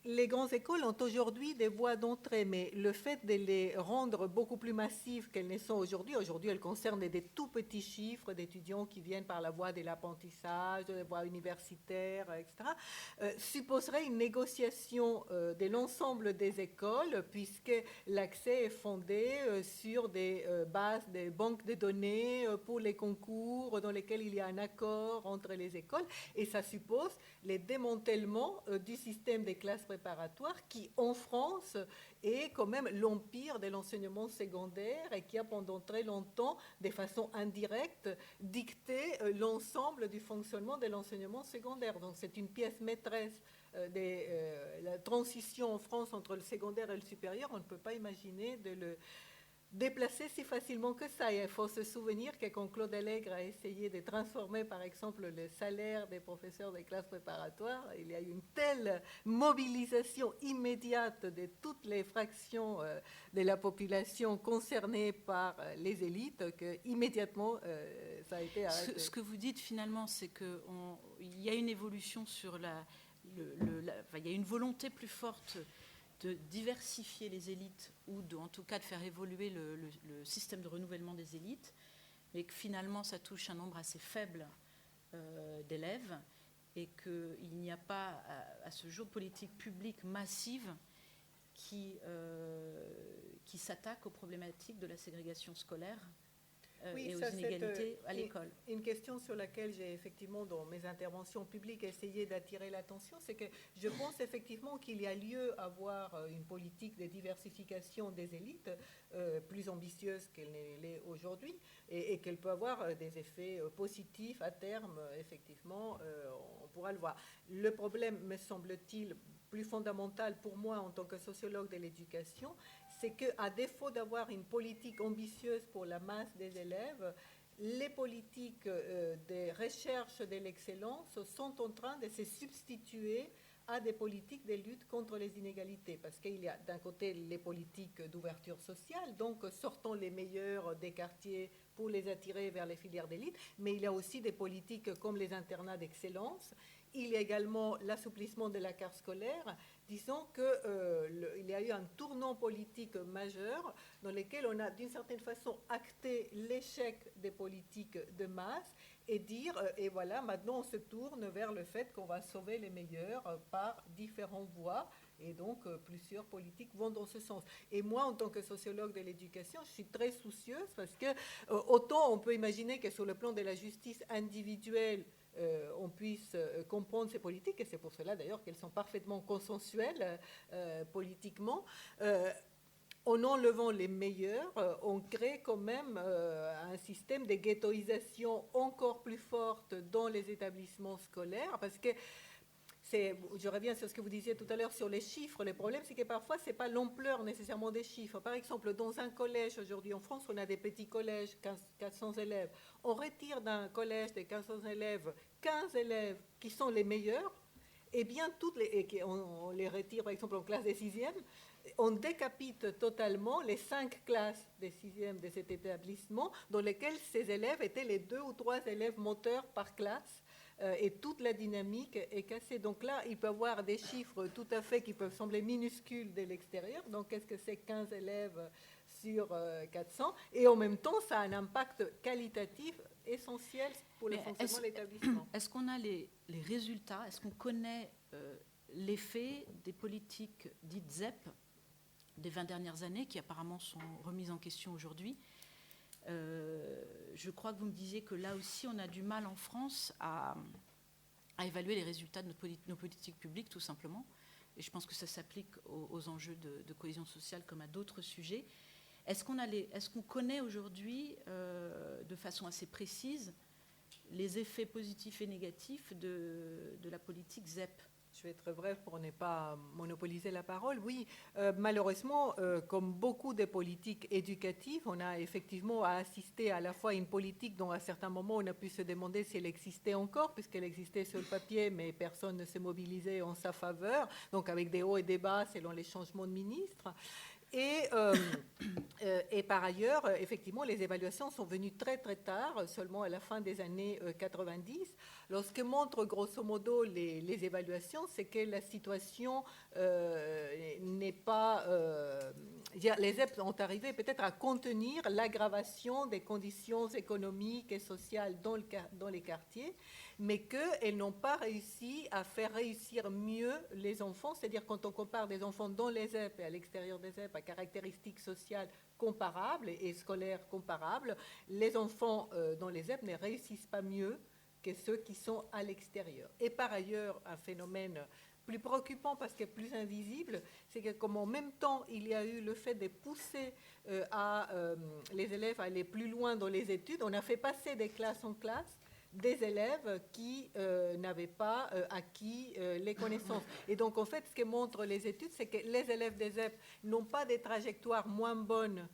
Les grandes écoles ont aujourd'hui des voies d'entrée, mais le fait de les rendre beaucoup plus massives qu'elles ne sont aujourd'hui, elles concernent des tout petits chiffres d'étudiants qui viennent par la voie de l'apprentissage, de la voie universitaire, etc., supposerait une négociation de l'ensemble des écoles, puisque l'accès est fondé sur des bases, des banques de données pour les concours dans lesquels il y a un accord entre les écoles, et ça suppose les démantèlements du système des classes préparatoires qui, en France, est quand même l'empire de l'enseignement secondaire et qui a pendant très longtemps, de façon indirecte, dicté l'ensemble du fonctionnement de l'enseignement secondaire. Donc c'est une pièce maîtresse de la transition en France entre le secondaire et le supérieur. On ne peut pas imaginer de le déplacer si facilement que ça. Et il faut se souvenir que quand Claude Allègre a essayé de transformer, par exemple, le salaire des professeurs des classes préparatoires, il y a eu une telle mobilisation immédiate de toutes les fractions de la population concernée par les élites que immédiatement ça a été arrêté. Ce que vous dites finalement, c'est qu'il y a une évolution sur il y a une volonté plus forte de diversifier les élites ou en tout cas de faire évoluer le système de renouvellement des élites, mais que finalement ça touche un nombre assez faible d'élèves et qu'il n'y a pas à ce jour de politique publique massive qui s'attaque aux problématiques de la ségrégation scolaire et aux inégalités à l'école. Une question sur laquelle j'ai effectivement, dans mes interventions publiques, essayé d'attirer l'attention, c'est que je pense effectivement qu'il y a lieu à avoir une politique de diversification des élites plus ambitieuse qu'elle ne l'est aujourd'hui et qu'elle peut avoir des effets positifs à terme, effectivement, on pourra le voir. Le problème, me semble-t-il, plus fondamental pour moi en tant que sociologue de l'éducation, c'est qu'à défaut d'avoir une politique ambitieuse pour la masse des élèves, les politiques de recherche de l'excellence sont en train de se substituer à des politiques de lutte contre les inégalités. Parce qu'il y a d'un côté les politiques d'ouverture sociale, donc sortons les meilleurs des quartiers pour les attirer vers les filières d'élite, mais il y a aussi des politiques comme les internats d'excellence Il y a également l'assouplissement de la carte scolaire. Disons qu'il y a eu un tournant politique majeur dans lequel on a d'une certaine façon acté l'échec des politiques de masse et dire, et voilà, maintenant on se tourne vers le fait qu'on va sauver les meilleurs par différentes voies. Et donc, plusieurs politiques vont dans ce sens. Et moi, en tant que sociologue de l'éducation, je suis très soucieuse parce que autant on peut imaginer que sur le plan de la justice individuelle, on puisse comprendre ces politiques, et c'est pour cela d'ailleurs qu'elles sont parfaitement consensuelles politiquement. En enlevant les meilleurs, on crée quand même un système de ghettoisation encore plus forte dans les établissements scolaires, parce que je reviens sur ce que vous disiez tout à l'heure sur les chiffres. Le problème, c'est que parfois, ce n'est pas l'ampleur nécessairement des chiffres. Par exemple, dans un collège, aujourd'hui en France, on a des petits collèges, 400 élèves. On retire d'un collège de 400 élèves 15 élèves qui sont les meilleurs, et bien on les retire, par exemple, en classe des 6e. On décapite totalement les 5 classes des 6e de cet établissement, dans lesquelles ces élèves étaient les 2 ou 3 élèves moteurs par classe. Et toute la dynamique est cassée. Donc là, il peut y avoir des chiffres tout à fait qui peuvent sembler minuscules de l'extérieur. Donc, qu'est-ce que c'est 15 élèves sur 400? Et en même temps, ça a un impact qualitatif essentiel pour le fonctionnement de l'établissement. Est-ce qu'on a les résultats? Est-ce qu'on connaît l'effet des politiques dites ZEP des 20 dernières années, qui apparemment sont remises en question aujourd'hui? Je crois que vous me disiez que là aussi, on a du mal en France à évaluer les résultats de nos politiques publiques, tout simplement. Et je pense que ça s'applique aux enjeux de cohésion sociale comme à d'autres sujets. Est-ce qu'on connaît aujourd'hui, de façon assez précise, les effets positifs et négatifs de la politique ZEP? Je vais être bref pour ne pas monopoliser la parole. Oui, malheureusement, comme beaucoup de politiques éducatives, on a effectivement assisté à la fois à une politique dont à certains moments on a pu se demander si elle existait encore, puisqu'elle existait sur le papier, mais personne ne s'est mobilisé en sa faveur, donc avec des hauts et des bas selon les changements de ministres. Et par ailleurs, effectivement, les évaluations sont venues très très tard, seulement à la fin des années 90. Alors, ce que montrent grosso modo les évaluations, c'est que la situation n'est pas... les ZEP ont arrivé peut-être à contenir l'aggravation des conditions économiques et sociales dans les quartiers, mais qu'elles n'ont pas réussi à faire réussir mieux les enfants. C'est-à-dire quand on compare des enfants dans les ZEP et à l'extérieur des ZEP à caractéristiques sociales comparables et scolaires comparables, les enfants dans les ZEP ne réussissent pas mieux que ceux qui sont à l'extérieur. Et par ailleurs, un phénomène plus préoccupant parce que plus invisible, c'est que comme en même temps il y a eu le fait de pousser les élèves à aller plus loin dans les études, on a fait passer des classes en classe des élèves qui n'avaient pas acquis les connaissances. Et donc, en fait, ce que montrent les études, c'est que les élèves des ZEP n'ont pas des trajectoires moins bonnes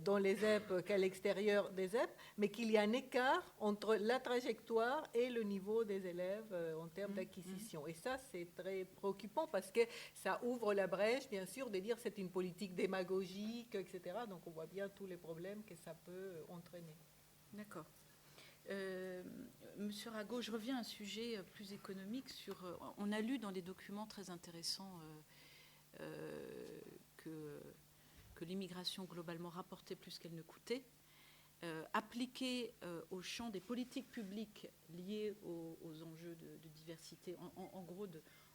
dans les ZEP qu'à l'extérieur des ZEP, mais qu'il y a un écart entre la trajectoire et le niveau des élèves en termes d'acquisition. Et ça, c'est très préoccupant parce que ça ouvre la brèche, bien sûr, de dire que c'est une politique démagogique, etc. Donc, on voit bien tous les problèmes que ça peut entraîner. D'accord. Monsieur Rago, je reviens à un sujet plus économique. On a lu dans des documents très intéressants que l'immigration globalement rapportait plus qu'elle ne coûtait. Appliquée au champ des politiques publiques liées aux enjeux de diversité, en gros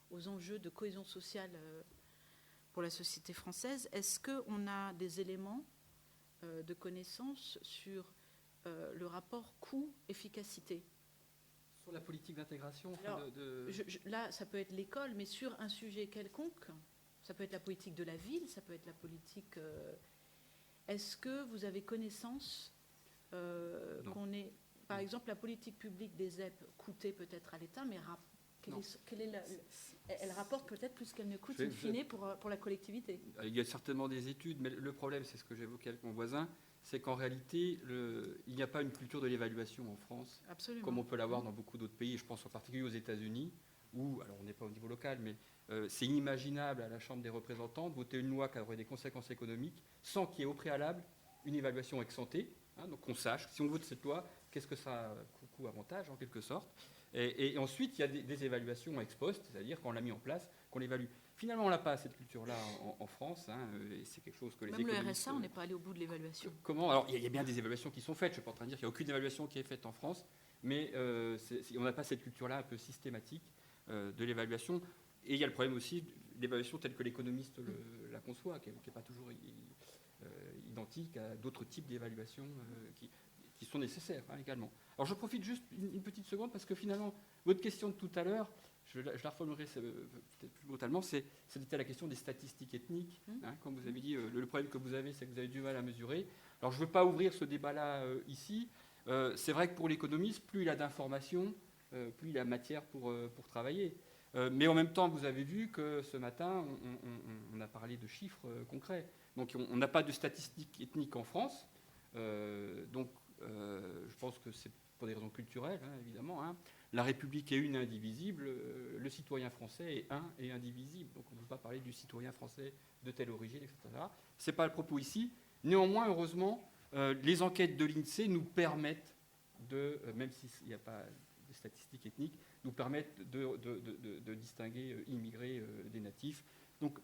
aux enjeux de cohésion sociale pour la société française, est-ce qu'on a des éléments de connaissance sur le rapport coût-efficacité? Sur la politique d'intégration. Là, ça peut être l'école, mais sur un sujet quelconque, ça peut être la politique de la ville, ça peut être la politique... Est-ce que vous avez connaissance qu'on est... Par exemple, la politique publique des ZEP coûtait peut-être à l'État, mais elle rapporte peut-être plus qu'elle ne coûte in fine pour la collectivité. Il y a certainement des études, mais le problème, c'est ce que j'évoquais avec mon voisin, c'est qu'en réalité, il n'y a pas une culture de l'évaluation en France, absolument, comme on peut l'avoir dans beaucoup d'autres pays. Je pense en particulier aux États-Unis, où, alors on n'est pas au niveau local, mais c'est inimaginable à la Chambre des représentants de voter une loi qui aurait des conséquences économiques sans qu'il y ait au préalable une évaluation ex ante, donc qu'on sache, si on vote cette loi, qu'est-ce que ça a coût-avantage en quelque sorte. Et ensuite, il y a des évaluations ex post, c'est-à-dire qu'on l'a mis en place, qu'on l'évalue. Finalement, on n'a pas cette culture-là en France, hein, et c'est quelque chose que les Même économistes... le RSA, on n'est pas allé au bout de l'évaluation. Comment? Alors, il y a bien des évaluations qui sont faites, je ne suis pas en train de dire qu'il n'y a aucune évaluation qui est faite en France, mais on n'a pas cette culture-là un peu systématique de l'évaluation. Et il y a le problème aussi de l'évaluation telle que l'économiste la conçoit, qui n'est pas toujours identique à d'autres types d'évaluations qui sont nécessaires, hein, également. Alors je profite juste une petite seconde, parce que finalement, votre question de tout à l'heure, je la reformulerai peut-être plus brutalement, c'était la question des statistiques ethniques. Hein, comme vous avez dit, le problème que vous avez, c'est que vous avez du mal à mesurer. Alors je ne veux pas ouvrir ce débat-là ici. C'est vrai que pour l'économiste, plus il a d'informations, plus il a matière pour travailler. Mais en même temps, vous avez vu que ce matin, on a parlé de chiffres concrets. Donc on n'a pas de statistiques ethniques en France. Donc je pense que c'est pour des raisons culturelles, hein, évidemment. Hein. La République est une et indivisible. Le citoyen français est un et indivisible. Donc on ne peut pas parler du citoyen français de telle origine, etc. Ce n'est pas le propos ici. Néanmoins, heureusement, les enquêtes de l'INSEE nous permettent même s'il n'y a pas de statistiques ethniques, nous permettent de distinguer immigrés des natifs. Donc,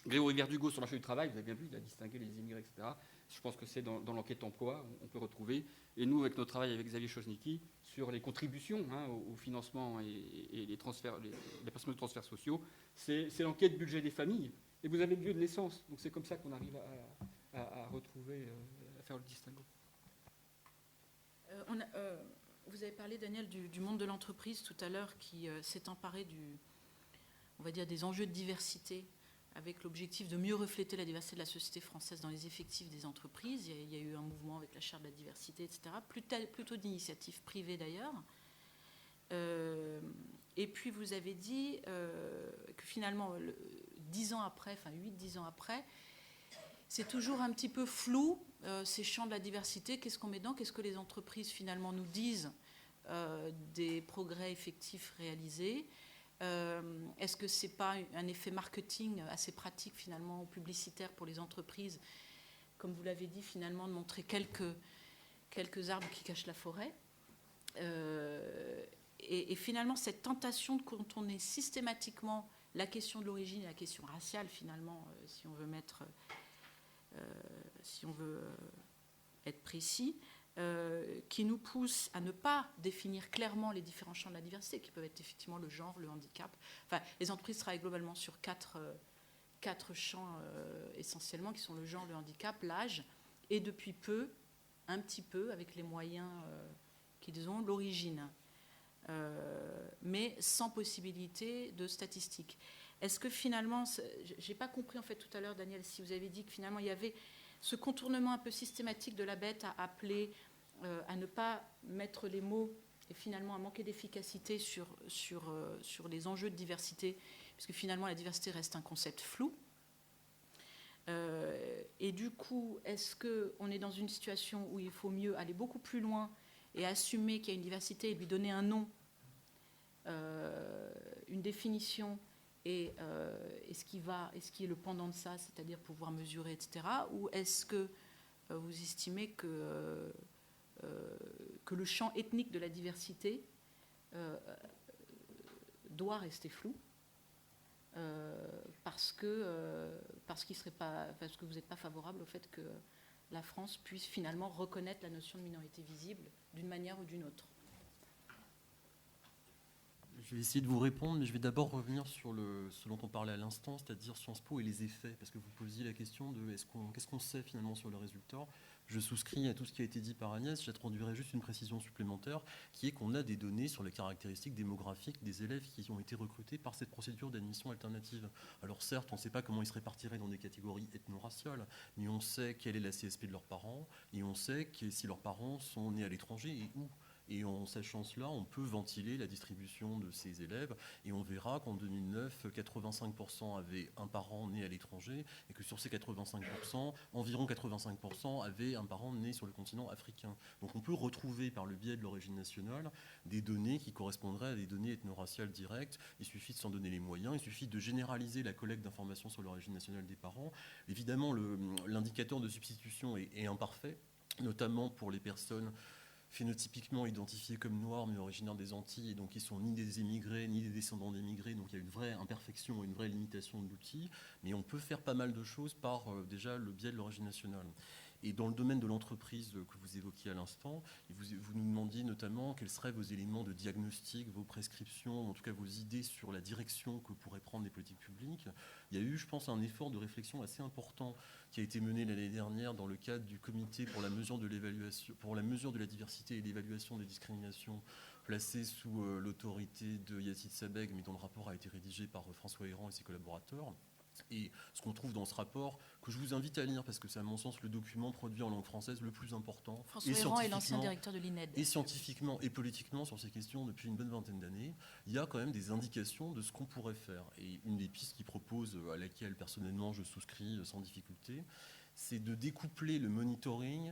Grégory Verdugo, sur le marché du travail, vous avez bien vu, il a distingué les immigrés, etc. Je pense que c'est dans l'enquête emploi, on peut retrouver. Et nous, avec notre travail avec Xavier Chojnicki, sur les contributions hein, au financement et les transferts, les personnes de transferts sociaux, c'est l'enquête budget des familles. Et vous avez le lieu de naissance. Donc c'est comme ça qu'on arrive à retrouver, à faire le distinguo. Vous avez parlé, Daniel, du monde de l'entreprise tout à l'heure, qui s'est emparé on va dire, des enjeux de diversité, avec l'objectif de mieux refléter la diversité de la société française dans les effectifs des entreprises. Il y a eu un mouvement avec la charte de la diversité, etc., plutôt d'initiative privée d'ailleurs. Et puis vous avez dit que finalement, 10 ans après, enfin 8-10 ans après, c'est toujours un petit peu flou, ces champs de la diversité. Qu'est-ce qu'on met dedans? Qu'est-ce que les entreprises finalement nous disent des progrès effectifs réalisés? Est-ce que ce n'est pas un effet marketing assez pratique finalement ou publicitaire pour les entreprises, comme vous l'avez dit finalement, de montrer quelques arbres qui cachent la forêt, et finalement cette tentation de contourner systématiquement la question de l'origine et la question raciale finalement, si on veut être précis, qui nous pousse à ne pas définir clairement les différents champs de la diversité, qui peuvent être effectivement le genre, le handicap. Enfin, les entreprises travaillent globalement sur quatre champs essentiellement, qui sont le genre, le handicap, l'âge, et depuis peu, un petit peu, avec les moyens qu'ils ont, l'origine, mais sans possibilité de statistiques. Est-ce que finalement, je n'ai pas compris en fait tout à l'heure, Daniel, si vous avez dit que finalement il y avait ce contournement un peu systématique de la bête à appeler, à ne pas mettre les mots et finalement à manquer d'efficacité sur les enjeux de diversité, puisque finalement la diversité reste un concept flou. Et du coup, est-ce qu'on est dans une situation où il faut mieux aller beaucoup plus loin et assumer qu'il y a une diversité et lui donner un nom, une définition, et ce qui est le pendant de ça, c'est-à-dire pouvoir mesurer, etc. Ou est-ce que vous estimez que le champ ethnique de la diversité doit rester flou parce que vous n'êtes pas favorable au fait que la France puisse finalement reconnaître la notion de minorité visible d'une manière ou d'une autre? Je vais essayer de vous répondre, mais je vais d'abord revenir sur ce dont on parlait à l'instant, c'est-à-dire Sciences Po et les effets, parce que vous posiez la question de qu'est-ce qu'on sait finalement sur le résultat. Je souscris à tout ce qui a été dit par Agnès, j'introduirai juste une précision supplémentaire, qui est qu'on a des données sur les caractéristiques démographiques des élèves qui ont été recrutés par cette procédure d'admission alternative. Alors certes, on ne sait pas comment ils se répartiraient dans des catégories ethno-raciales, mais on sait quelle est la CSP de leurs parents, et on sait si leurs parents sont nés à l'étranger et où. Et en sachant cela, on peut ventiler la distribution de ces élèves. Et on verra qu'en 2009, 85% avaient un parent né à l'étranger et que sur ces 85%, environ 85% avaient un parent né sur le continent africain. Donc on peut retrouver par le biais de l'origine nationale des données qui correspondraient à des données ethno-raciales directes. Il suffit de s'en donner les moyens, il suffit de généraliser la collecte d'informations sur l'origine nationale des parents. Évidemment, l'indicateur de substitution est imparfait, notamment pour les personnes phénotypiquement identifiés comme noirs mais originaires des Antilles, et donc qui sont ni des émigrés ni des descendants d'émigrés, donc il y a une vraie imperfection et une vraie limitation de l'outil, mais on peut faire pas mal de choses par déjà le biais de l'origine nationale. Et dans le domaine de l'entreprise que vous évoquiez à l'instant, vous nous demandiez notamment quels seraient vos éléments de diagnostic, vos prescriptions, en tout cas vos idées sur la direction que pourraient prendre les politiques publiques. Il y a eu, je pense, un effort de réflexion assez important qui a été mené l'année dernière dans le cadre du comité pour la mesure de l'évaluation, pour la mesure de la diversité et l'évaluation des discriminations, placé sous l'autorité de Yacine Sabeg, mais dont le rapport a été rédigé par François Héran et ses collaborateurs. Et ce qu'on trouve dans ce rapport, que je vous invite à lire, parce que c'est à mon sens le document produit en langue française le plus important. François Héran est l'ancien directeur de l'INED. Et scientifiquement et politiquement sur ces questions depuis une bonne vingtaine d'années, il y a quand même des indications de ce qu'on pourrait faire. Et une des pistes qu'il propose, à laquelle personnellement je souscris sans difficulté, c'est de découpler le monitoring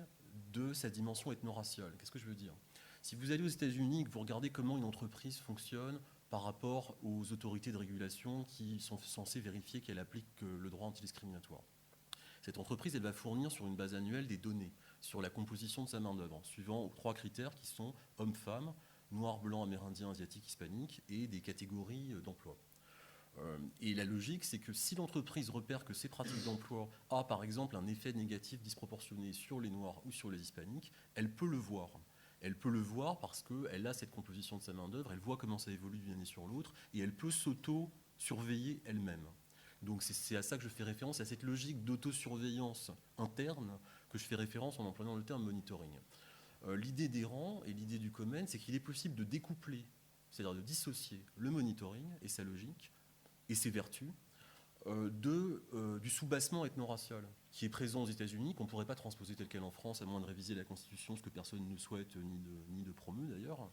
de sa dimension ethno-raciale. Qu'est-ce que je veux dire ? Si vous allez aux États-Unis et que vous regardez comment une entreprise fonctionne par rapport aux autorités de régulation qui sont censées vérifier qu'elle applique le droit antidiscriminatoire. Cette entreprise, elle va fournir sur une base annuelle des données sur la composition de sa main-d'œuvre, suivant 3 critères qui sont hommes-femmes, noirs, blancs, amérindiens, asiatiques, hispaniques, et des catégories d'emploi. Et la logique, c'est que si l'entreprise repère que ces pratiques d'emploi ont, par exemple, un effet négatif disproportionné sur les noirs ou sur les hispaniques, elle peut le voir. Elle peut le voir parce qu'elle a cette composition de sa main-d'œuvre, elle voit comment ça évolue d'une année sur l'autre, et elle peut s'auto-surveiller elle-même. Donc c'est à ça que je fais référence, à cette logique d'autosurveillance interne que je fais référence en employant le terme monitoring. L'idée d'Héran et l'idée du Comen, c'est qu'il est possible de découpler, c'est-à-dire de dissocier le monitoring et sa logique et ses vertus du soubassement ethno-racial qui est présent aux États-Unis, qu'on ne pourrait pas transposer tel quel en France, à moins de réviser la Constitution, ce que personne ne souhaite, ni de promeut d'ailleurs,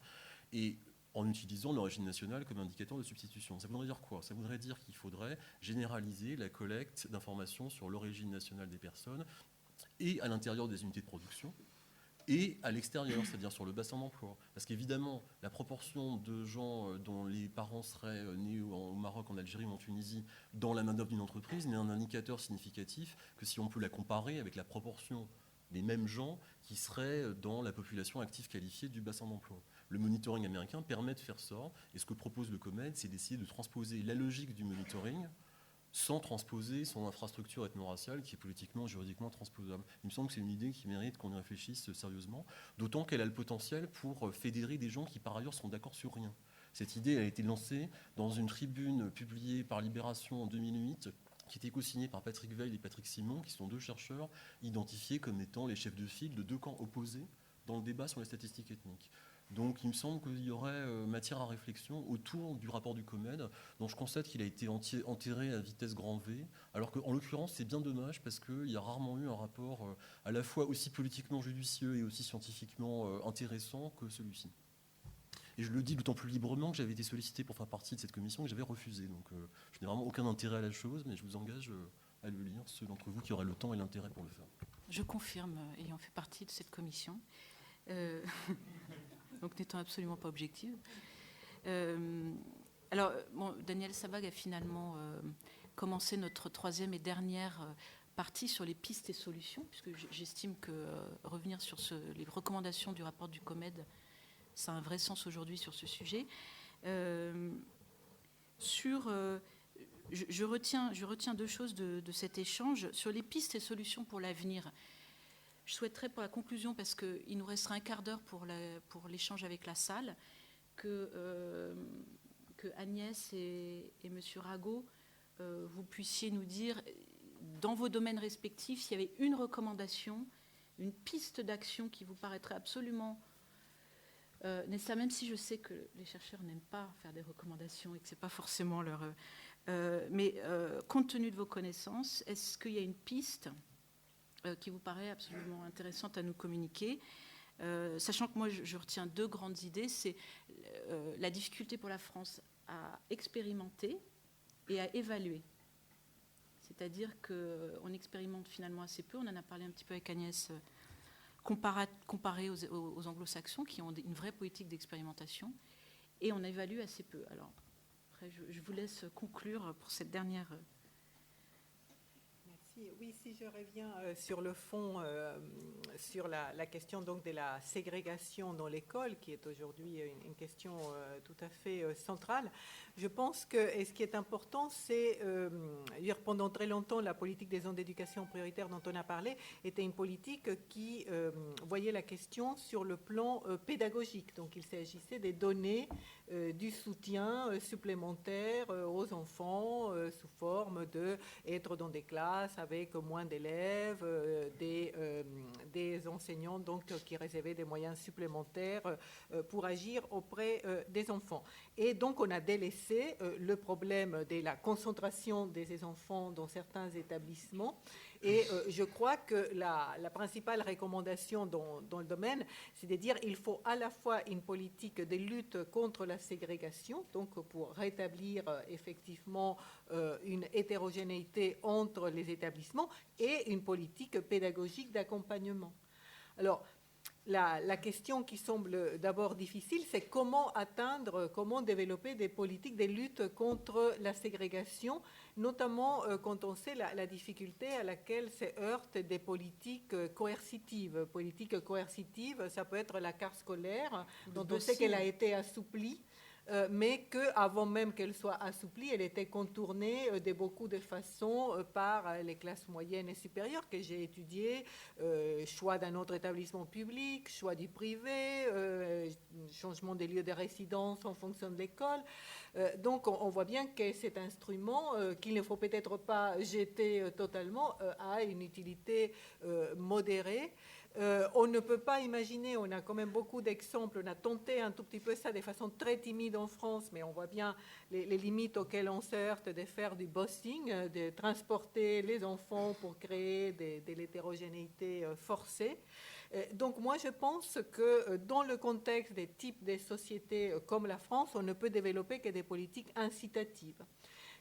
et en utilisant l'origine nationale comme indicateur de substitution. Ça voudrait dire quoi ? Ça voudrait dire qu'il faudrait généraliser la collecte d'informations sur l'origine nationale des personnes, et à l'intérieur des unités de production, et à l'extérieur, c'est-à-dire sur le bassin d'emploi. Parce qu'évidemment, la proportion de gens dont les parents seraient nés au Maroc, en Algérie ou en Tunisie dans la main-d'œuvre d'une entreprise n'est un indicateur significatif que si on peut la comparer avec la proportion des mêmes gens qui seraient dans la population active qualifiée du bassin d'emploi. Le monitoring américain permet de faire ça, et ce que propose le COMED, c'est d'essayer de transposer la logique du monitoring sans transposer son infrastructure ethno-raciale qui est politiquement, juridiquement transposable. Il me semble que c'est une idée qui mérite qu'on y réfléchisse sérieusement, d'autant qu'elle a le potentiel pour fédérer des gens qui par ailleurs sont d'accord sur rien. Cette idée a été lancée dans une tribune publiée par Libération en 2008, qui était co-signée par Patrick Veil et Patrick Simon, qui sont 2 chercheurs identifiés comme étant les chefs de file de 2 camps opposés dans le débat sur les statistiques ethniques. Donc il me semble qu'il y aurait matière à réflexion autour du rapport du COMED, dont je constate qu'il a été enterré à vitesse grand V, alors qu'en l'occurrence c'est bien dommage parce qu'il y a rarement eu un rapport à la fois aussi politiquement judicieux et aussi scientifiquement intéressant que celui-ci. Et je le dis d'autant plus librement que j'avais été sollicité pour faire partie de cette commission que j'avais refusé. Donc je n'ai vraiment aucun intérêt à la chose, mais je vous engage à le lire, ceux d'entre vous qui auraient le temps et l'intérêt pour le faire. Je confirme, ayant fait partie de cette commission. Donc n'étant absolument pas objective. Alors, bon, Daniel Sabag a finalement commencé notre 3e et dernière partie sur les pistes et solutions, puisque j'estime que revenir sur les recommandations du rapport du COMED, ça a un vrai sens aujourd'hui sur ce sujet. Je retiens 2 choses de cet échange. Sur les pistes et solutions pour l'avenir, je souhaiterais pour la conclusion, parce qu'il nous restera un quart d'heure pour l'échange avec la salle, que Agnès et M. Rago, vous puissiez nous dire, dans vos domaines respectifs, s'il y avait une recommandation, une piste d'action qui vous paraîtrait absolument nécessaire, même si je sais que les chercheurs n'aiment pas faire des recommandations et que ce n'est pas forcément leur... mais compte tenu de vos connaissances, est-ce qu'il y a une piste qui vous paraît absolument intéressante à nous communiquer, sachant que moi je retiens 2 grandes idées, c'est la difficulté pour la France à expérimenter et à évaluer. C'est-à-dire qu'on expérimente finalement assez peu, on en a parlé un petit peu avec Agnès, comparé aux anglo-saxons qui ont une vraie politique d'expérimentation, et on évalue assez peu. Alors après je vous laisse conclure pour cette dernière... Merci. Oui, si je reviens sur le fond, sur la question donc de la ségrégation dans l'école, qui est aujourd'hui une question tout à fait centrale, je pense que, et ce qui est important, c'est, pendant très longtemps, la politique des zones d'éducation prioritaire dont on a parlé était une politique qui voyait la question sur le plan pédagogique. Donc il s'agissait de donner du soutien supplémentaire aux enfants sous forme d'être dans des classes avec moins d'élèves, des enseignants donc, qui réservaient des moyens supplémentaires pour agir auprès des enfants. Et donc on a délaissé le problème de la concentration des enfants dans certains établissements. Et je crois que la principale recommandation dans le domaine, c'est de dire qu'il faut à la fois une politique de lutte contre la ségrégation, donc pour rétablir effectivement une hétérogénéité entre les établissements, et une politique pédagogique d'accompagnement. Alors, la question qui semble d'abord difficile, c'est comment développer des politiques de lutte contre la ségrégation, notamment quand on sait la difficulté à laquelle se heurtent des politiques coercitives. Politique coercitive, ça peut être la carte scolaire, dont on sait qu'elle a été assouplie, mais qu'avant même qu'elle soit assouplie, elle était contournée de beaucoup de façons par les classes moyennes et supérieures que j'ai étudiées, choix d'un autre établissement public, choix du privé, changement des lieux de résidence en fonction de l'école. Donc on voit bien que cet instrument, qu'il ne faut peut-être pas jeter totalement, a une utilité modérée. On ne peut pas imaginer, on a quand même beaucoup d'exemples, on a tenté un tout petit peu ça de façon très timide en France, mais on voit bien les limites auxquelles on se heurte de faire du bossing, de transporter les enfants pour créer de l'hétérogénéité forcée. Donc moi je pense que dans le contexte des types de sociétés comme la France, on ne peut développer que des politiques incitatives.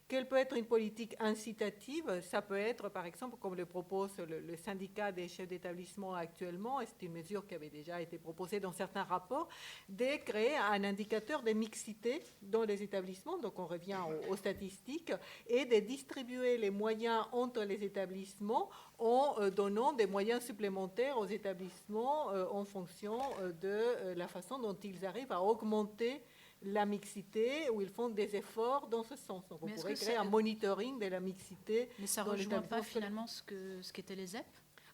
Quelle peut être une politique incitative? Ça peut être, par exemple, comme le propose le syndicat des chefs d'établissement actuellement, et c'est une mesure qui avait déjà été proposée dans certains rapports, de créer un indicateur de mixité dans les établissements, donc on revient aux statistiques, et de distribuer les moyens entre les établissements en donnant des moyens supplémentaires aux établissements en fonction de la façon dont ils arrivent à augmenter la mixité, où ils font des efforts dans ce sens. Donc, on pourrait créer un monitoring de la mixité. Mais ça ne rejoint pas finalement ce qu'étaient les ZEP?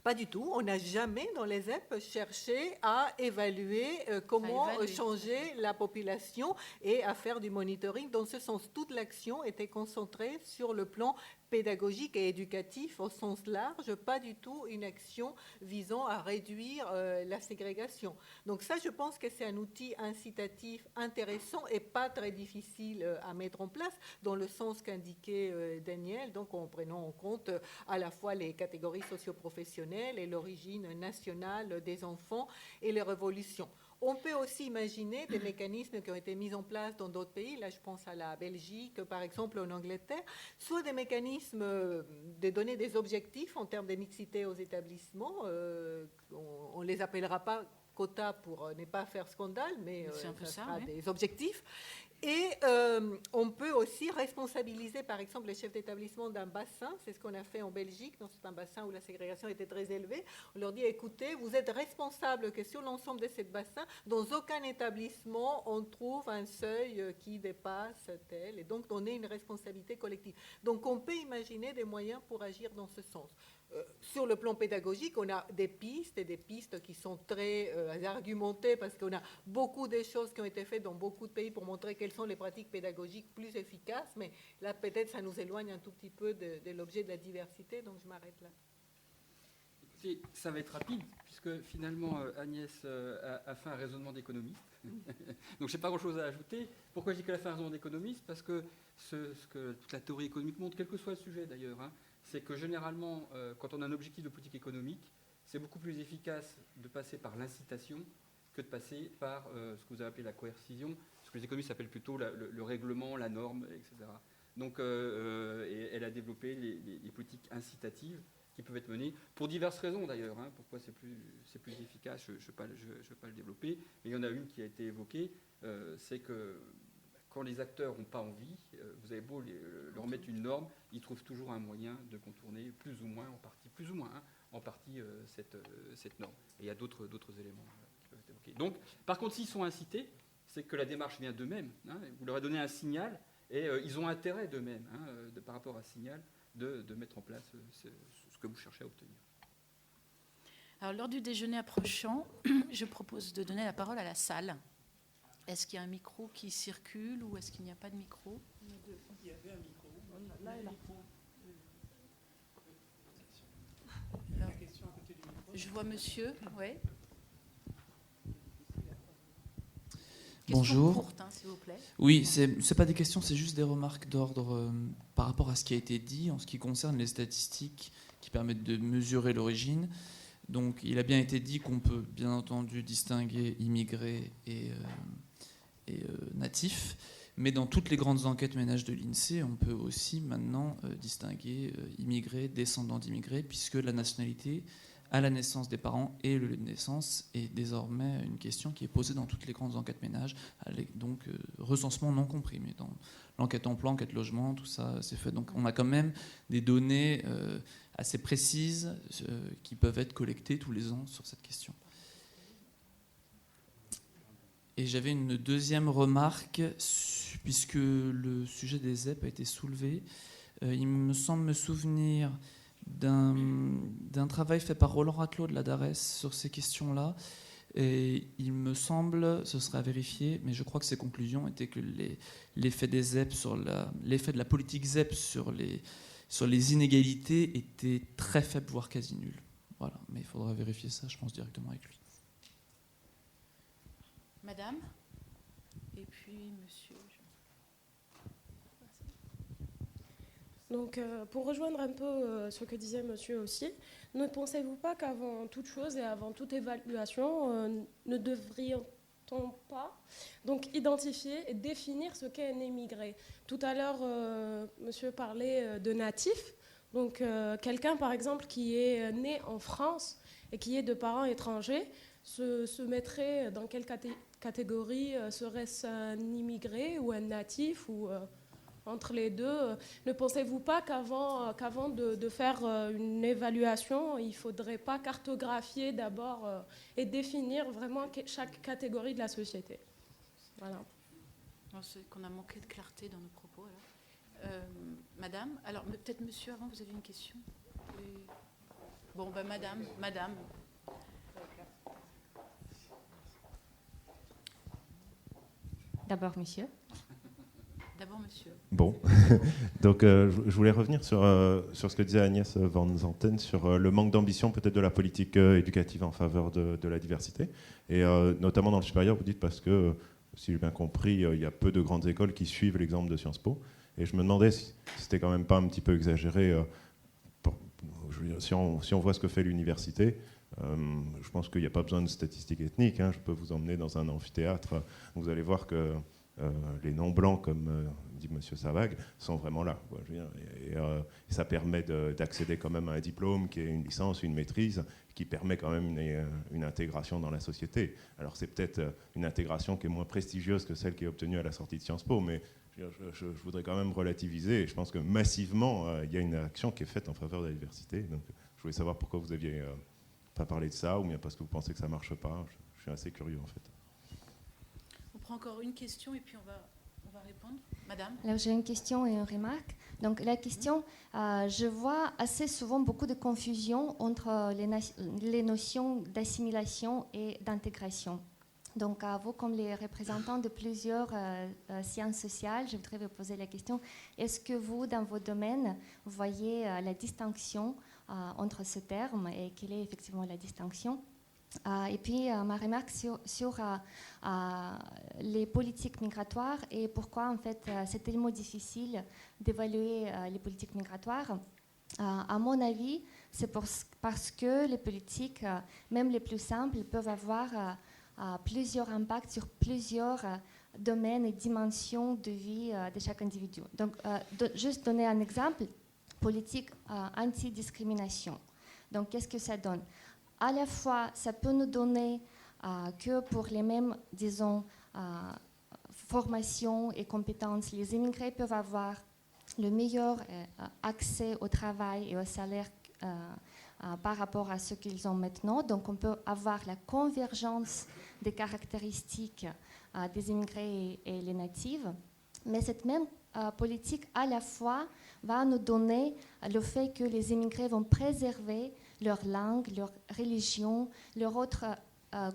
Pas du tout. On n'a jamais dans les ZEP cherché à évaluer comment changer la population et à faire du monitoring. Dans ce sens, toute l'action était concentrée sur le plan pédagogique et éducatif au sens large, pas du tout une action visant à réduire la ségrégation. Donc ça, je pense que c'est un outil incitatif intéressant et pas très difficile à mettre en place, dans le sens qu'indiquait Daniel, donc en prenant en compte à la fois les catégories socio-professionnelles et l'origine nationale des enfants et les révolutions. On peut aussi imaginer des mécanismes qui ont été mis en place dans d'autres pays, là je pense à la Belgique, par exemple en Angleterre, soit des mécanismes de donner des objectifs en termes de mixité aux établissements, on ne les appellera pas quotas pour ne pas faire scandale, mais ça sera des objectifs. Et on peut aussi responsabiliser, par exemple, les chefs d'établissement d'un bassin. C'est ce qu'on a fait en Belgique, dans un bassin où la ségrégation était très élevée. On leur dit, écoutez, vous êtes responsable que sur l'ensemble de ce bassin, dans aucun établissement, on trouve un seuil qui dépasse tel. Et donc, donner une responsabilité collective. Donc, on peut imaginer des moyens pour agir dans ce sens. Sur le plan pédagogique, on a des pistes qui sont très argumentées parce qu'on a beaucoup de choses qui ont été faites dans beaucoup de pays pour montrer quelles sont les pratiques pédagogiques plus efficaces, mais là peut-être ça nous éloigne un tout petit peu de l'objet de la diversité, donc je m'arrête là. Écoutez, ça va être rapide puisque finalement Agnès a fait un raisonnement d'économiste, donc je n'ai pas grand-chose à ajouter. Pourquoi je dis qu'elle a fait un raisonnement d'économiste? Parce que ce que toute la théorie économique montre, quel que soit le sujet d'ailleurs, c'est que généralement, quand on a un objectif de politique économique, c'est beaucoup plus efficace de passer par l'incitation que de passer par ce que vous avez appelé la coercition, ce que les économistes appellent plutôt le règlement, la norme, etc. Donc, et elle a développé les politiques incitatives qui peuvent être menées pour diverses raisons d'ailleurs. Pourquoi c'est plus efficace, je ne vais pas le développer, mais il y en a une qui a été évoquée, c'est que quand les acteurs n'ont pas envie, vous avez beau leur mettre une norme, ils trouvent toujours un moyen de contourner plus ou moins en partie cette norme. Et il y a d'autres éléments qui peuvent être évoqués. Donc, par contre, s'ils sont incités, c'est que la démarche vient d'eux-mêmes. Vous leur avez donné un signal et ils ont intérêt d'eux-mêmes, par rapport à ce signal, de mettre en place ce que vous cherchez à obtenir. Alors, lors du déjeuner approchant, je propose de donner la parole à la salle. Est-ce qu'il y a un micro qui circule ou est-ce qu'il n'y a pas de micro? Il y avait un micro. Là et là. La question à côté du micro. Je vois monsieur, oui. Bonjour. Courte, s'il vous plaît. Oui, c'est pas des questions, c'est juste des remarques d'ordre par rapport à ce qui a été dit en ce qui concerne les statistiques qui permettent de mesurer l'origine. Donc, il a bien été dit qu'on peut bien entendu distinguer immigrés et natifs, mais dans toutes les grandes enquêtes ménages de l'INSEE, on peut aussi maintenant distinguer immigrés, descendants d'immigrés, puisque la nationalité à la naissance des parents et le lieu de naissance est désormais une question qui est posée dans toutes les grandes enquêtes ménages, avec donc recensement non compris, mais dans l'enquête emploi, enquête logement, tout ça c'est fait. Donc on a quand même des données assez précises qui peuvent être collectées tous les ans sur cette question. Et j'avais une deuxième remarque, puisque le sujet des ZEP a été soulevé. Il me semble me souvenir d'un travail fait par Roland Ratelot de la DARES sur ces questions-là. Et il me semble, ce serait à vérifier, mais je crois que ses conclusions étaient que l'effet des ZEP l'effet de la politique ZEP sur les inégalités était très faible, voire quasi nul. Voilà, mais il faudra vérifier ça, je pense, directement avec lui. Madame, et puis monsieur. Donc, pour rejoindre un peu ce que disait monsieur aussi, ne pensez-vous pas qu'avant toute chose et avant toute évaluation, ne devrions-on pas donc identifier et définir ce qu'est un émigré? Tout à l'heure, monsieur parlait de natif. Donc, quelqu'un, par exemple, qui est né en France et qui est de parents étrangers, se mettrait dans quelle catégorie? Serait-ce un immigré ou un natif ou entre les deux? Ne pensez-vous pas qu'avant de faire une évaluation, il ne faudrait pas cartographier d'abord et définir vraiment chaque catégorie de la société? Voilà. C'est qu'on a manqué de clarté dans nos propos. Alors. Madame, alors peut-être monsieur avant, vous avez une question? Oui. Bon, ben madame. D'abord, monsieur. D'abord, monsieur. Bon, donc je voulais revenir sur ce que disait Agnès Van Zanten sur le manque d'ambition peut-être de la politique éducative en faveur de la diversité. Et notamment dans le supérieur, vous dites parce que, si j'ai bien compris, il y a peu de grandes écoles qui suivent l'exemple de Sciences Po. Et je me demandais si c'était quand même pas un petit peu exagéré. Je veux dire, si on voit ce que fait l'université, je pense qu'il n'y a pas besoin de statistiques ethniques. Je peux vous emmener dans un amphithéâtre. Vous allez voir que les non-blancs, comme dit M. Savag, sont vraiment là. Quoi, je veux dire, et ça permet d'accéder quand même à un diplôme qui est une licence, une maîtrise, qui permet quand même une intégration dans la société. Alors c'est peut-être une intégration qui est moins prestigieuse que celle qui est obtenue à la sortie de Sciences Po, mais je voudrais quand même relativiser. Et je pense que massivement, il y a une action qui est faite en faveur de la diversité. Donc je voulais savoir pourquoi vous n'aviez pas parlé de ça, ou bien parce que vous pensez que ça ne marche pas. Je suis assez curieux en fait. On prend encore une question et puis on va répondre. Madame. Alors j'ai une question et une remarque. Donc la question, je vois assez souvent beaucoup de confusion entre les notions d'assimilation et d'intégration. Donc vous, comme les représentants de plusieurs sciences sociales, je voudrais vous poser la question, est-ce que vous, dans vos domaines, voyez la distinction entre ce terme et quelle est effectivement la distinction? Et puis ma remarque sur les politiques migratoires et pourquoi en fait c'est tellement difficile d'évaluer les politiques migratoires. À mon avis, c'est parce que les politiques, même les plus simples, peuvent avoir plusieurs impacts sur plusieurs domaines et dimensions de vie de chaque individu. Donc, juste donner un exemple, politique anti-discrimination. Donc, qu'est-ce que ça donne? À la fois, ça peut nous donner que pour les mêmes, disons, formation et compétences, les immigrés peuvent avoir le meilleur accès au travail et au salaire par rapport à ce qu'ils ont maintenant. Donc on peut avoir la convergence des caractéristiques des immigrés et les natifs. Mais cette même politique, à la fois, va nous donner le fait que les immigrés vont préserver leur langue, leur religion, leur autre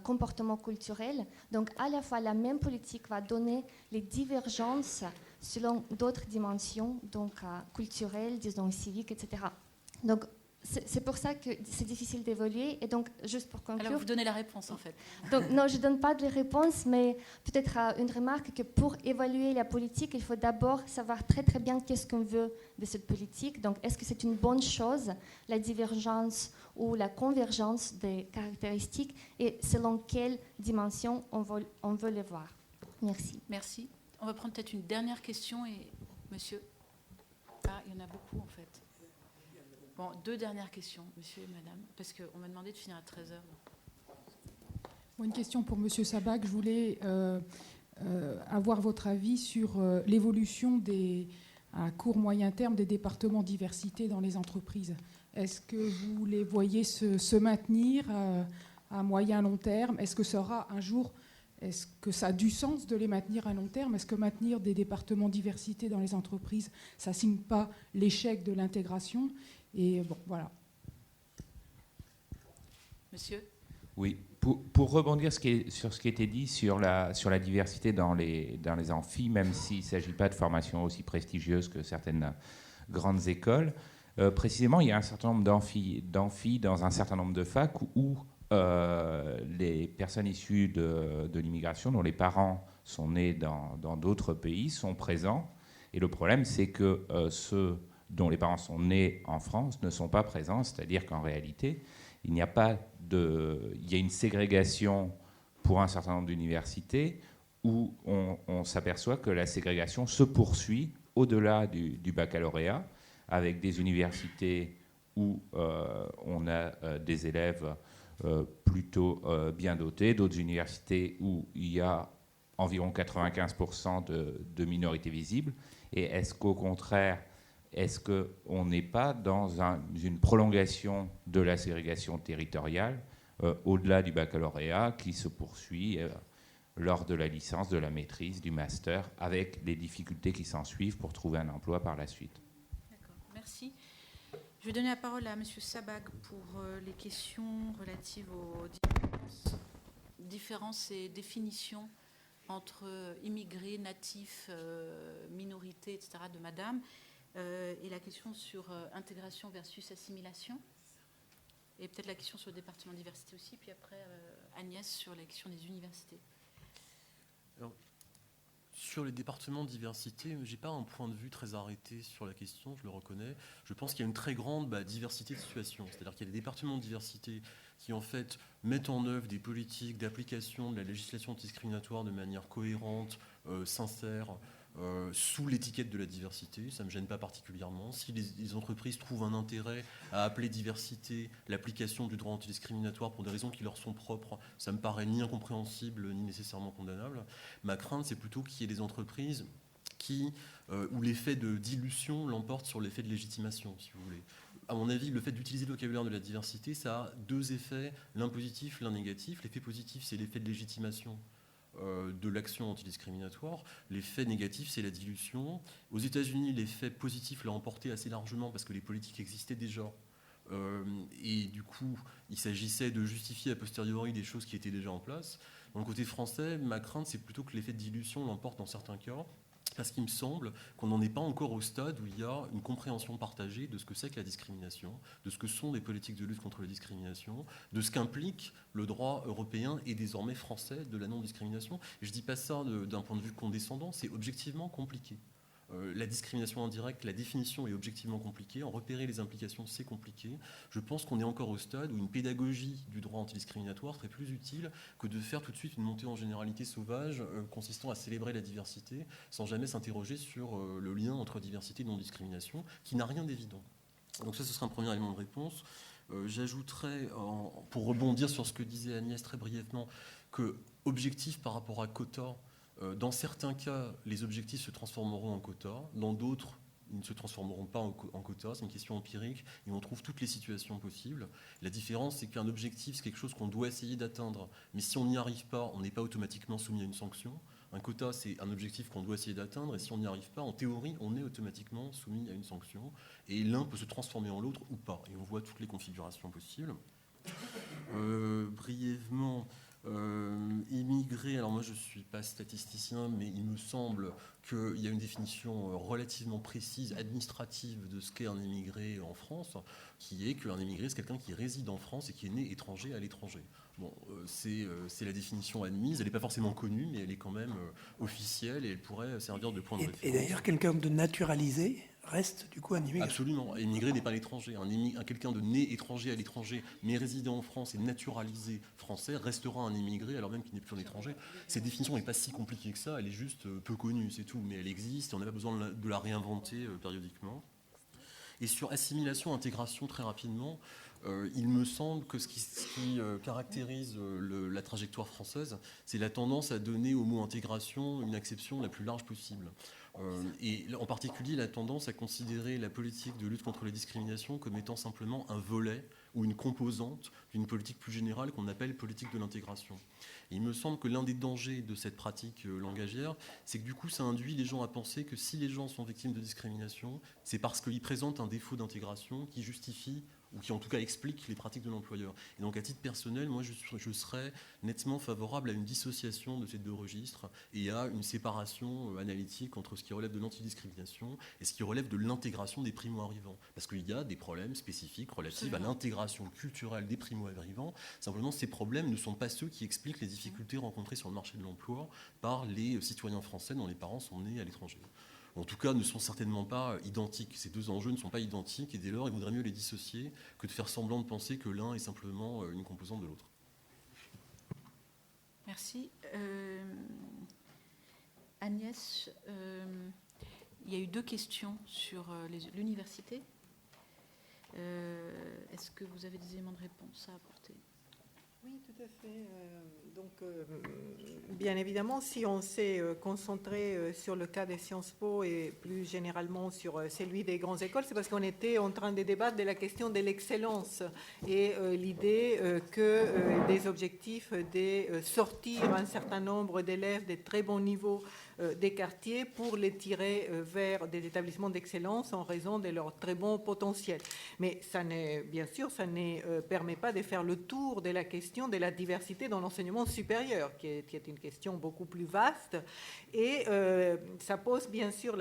comportement culturel. Donc, à la fois, la même politique va donner les divergences selon d'autres dimensions, donc culturelles, disons civiques, etc. Donc, c'est pour ça que c'est difficile d'évoluer. Et donc, juste pour conclure... Alors, vous donnez la réponse, en fait. Donc, non, je ne donne pas de réponse, mais peut-être une remarque que pour évaluer la politique, il faut d'abord savoir très, très bien qu'est-ce qu'on veut de cette politique. Donc, est-ce que c'est une bonne chose, la divergence ou la convergence des caractéristiques, et selon quelle dimension on veut les voir. Merci. Merci. On va prendre peut-être une dernière question. Et monsieur... Ah, il y en a beaucoup, en fait. Bon, 2 dernières questions, monsieur et madame, parce qu'on m'a demandé de finir à 13h. Une question pour monsieur Sabac. Je voulais avoir votre avis sur l'évolution à court moyen terme des départements diversité dans les entreprises. Est-ce que vous les voyez se maintenir à moyen long terme? Est-ce que ça aura un jour, est-ce que ça a du sens de les maintenir à long terme? Est-ce que maintenir des départements diversité dans les entreprises, ça ne signe pas l'échec de l'intégration? Et bon, voilà. Monsieur? Oui, pour rebondir sur ce qui était dit sur la diversité dans les amphis, même s'il ne s'agit pas de formations aussi prestigieuses que certaines grandes écoles, précisément, il y a un certain nombre d'amphis dans un certain nombre de facs où les personnes issues de l'immigration, dont les parents sont nés dans d'autres pays, sont présents. Et le problème, c'est que ceux dont les parents sont nés en France ne sont pas présents, c'est-à-dire qu'en réalité, il y a une ségrégation pour un certain nombre d'universités où on s'aperçoit que la ségrégation se poursuit au-delà du baccalauréat, avec des universités où on a des élèves plutôt bien dotés, d'autres universités où il y a environ 95% de minorités visibles. Et est-ce qu'au contraire, est-ce qu'on n'est pas dans une prolongation de la ségrégation territoriale au-delà du baccalauréat qui se poursuit lors de la licence, de la maîtrise, du master, avec les difficultés qui s'en suivent pour trouver un emploi par la suite? D'accord, merci. Je vais donner la parole à M. Sabac pour les questions relatives aux différences et définitions entre immigrés, natifs, minorités, etc. de madame. Et la question sur intégration versus assimilation. Et peut-être la question sur le département diversité aussi. Puis après, Agnès, sur la question des universités. Alors, sur les départements diversité, je n'ai pas un point de vue très arrêté sur la question, je le reconnais. Je pense qu'il y a une très grande diversité de situations. C'est-à-dire qu'il y a des départements de diversité qui, en fait, mettent en œuvre des politiques d'application de la législation discriminatoire de manière cohérente, sincère, sous l'étiquette de la diversité. Ça ne me gêne pas particulièrement. Si les entreprises trouvent un intérêt à appeler diversité l'application du droit antidiscriminatoire pour des raisons qui leur sont propres, ça me paraît ni incompréhensible ni nécessairement condamnable. Ma crainte, c'est plutôt qu'il y ait des entreprises où l'effet de dilution l'emporte sur l'effet de légitimation, si vous voulez. À mon avis, le fait d'utiliser le vocabulaire de la diversité, ça a 2 effets, l'un positif, l'un négatif. L'effet positif, c'est l'effet de légitimation de l'action antidiscriminatoire. L'effet négatif, c'est la dilution. Aux États-Unis, l'effet positif l'a emporté assez largement parce que les politiques existaient déjà. Et du coup, il s'agissait de justifier a posteriori des choses qui étaient déjà en place. Dans le côté français, ma crainte, c'est plutôt que l'effet de dilution l'emporte dans certains cas, parce qu'il me semble qu'on n'en est pas encore au stade où il y a une compréhension partagée de ce que c'est que la discrimination, de ce que sont les politiques de lutte contre la discrimination, de ce qu'implique le droit européen et désormais français de la non-discrimination. Et je ne dis pas ça d'un point de vue condescendant, c'est objectivement compliqué. La discrimination indirecte, la définition est objectivement compliquée. En repérer les implications, c'est compliqué. Je pense qu'on est encore au stade où une pédagogie du droit antidiscriminatoire serait plus utile que de faire tout de suite une montée en généralité sauvage consistant à célébrer la diversité sans jamais s'interroger sur le lien entre diversité et non-discrimination, qui n'a rien d'évident. Donc ça, ce sera un premier élément de réponse. J'ajouterais, pour rebondir sur ce que disait Agnès très brièvement, que objectif par rapport à quota, Dans certains cas, les objectifs se transformeront en quotas. Dans d'autres, ils ne se transformeront pas en quotas. C'est une question empirique et on trouve toutes les situations possibles. La différence, c'est qu'un objectif, c'est quelque chose qu'on doit essayer d'atteindre. Mais si on n'y arrive pas, on n'est pas automatiquement soumis à une sanction. Un quota, c'est un objectif qu'on doit essayer d'atteindre. Et si on n'y arrive pas, en théorie, on est automatiquement soumis à une sanction. Et l'un peut se transformer en l'autre ou pas. Et on voit toutes les configurations possibles. Brièvement... immigré, alors moi je ne suis pas statisticien, mais il me semble qu'il y a une définition relativement précise, administrative de ce qu'est un immigré en France, qui est qu'un immigré c'est quelqu'un qui réside en France et qui est né étranger à l'étranger. Bon, c'est la définition admise, elle n'est pas forcément connue, mais elle est quand même officielle et elle pourrait servir de point de référence. Et d'ailleurs, quelqu'un de naturalisé reste du coup un immigré. Absolument. Immigré n'est pas l'étranger. Quelqu'un de né étranger à l'étranger, mais résidant en France et naturalisé français, restera un immigré alors même qu'il n'est plus un étranger. Cette définition n'est pas si compliquée que ça, elle est juste peu connue, c'est tout. Mais elle existe et on n'a pas besoin de la réinventer périodiquement. Et sur assimilation, intégration, très rapidement, il me semble que ce qui caractérise la trajectoire française, c'est la tendance à donner au mot intégration une acception la plus large possible. Et en particulier la tendance à considérer la politique de lutte contre les discriminations comme étant simplement un volet ou une composante d'une politique plus générale qu'on appelle politique de l'intégration. Et il me semble que l'un des dangers de cette pratique langagière, c'est que du coup ça induit les gens à penser que si les gens sont victimes de discrimination, c'est parce qu'ils présentent un défaut d'intégration qui justifie ou qui en tout cas explique les pratiques de l'employeur. Et donc à titre personnel, moi je serais nettement favorable à une dissociation de ces deux registres et à une séparation analytique entre ce qui relève de l'antidiscrimination et ce qui relève de l'intégration des primo-arrivants. Parce qu'il y a des problèmes spécifiques relatifs à l'intégration culturelle des primo-arrivants. Simplement, ces problèmes ne sont pas ceux qui expliquent les difficultés rencontrées sur le marché de l'emploi par les citoyens français dont les parents sont nés à l'étranger. En tout cas, ne sont certainement pas identiques. Ces deux enjeux ne sont pas identiques et dès lors, il vaudrait mieux les dissocier que de faire semblant de penser que l'un est simplement une composante de l'autre. Merci. Agnès, il y a eu 2 questions sur l'université. Est-ce que vous avez des éléments de réponse à apporter ? Oui, tout à fait. Bien évidemment, si on s'est concentré sur le cas des Sciences Po et plus généralement sur celui des grandes écoles, c'est parce qu'on était en train de débattre de la question de l'excellence et l'idée que des objectifs de sortir un certain nombre d'élèves de très bons niveaux des quartiers pour les tirer vers des établissements d'excellence en raison de leur très bon potentiel. Mais ça bien sûr, ça ne permet pas de faire le tour de la question de la diversité dans l'enseignement supérieur, qui est une question beaucoup plus vaste. Et ça pose bien sûr,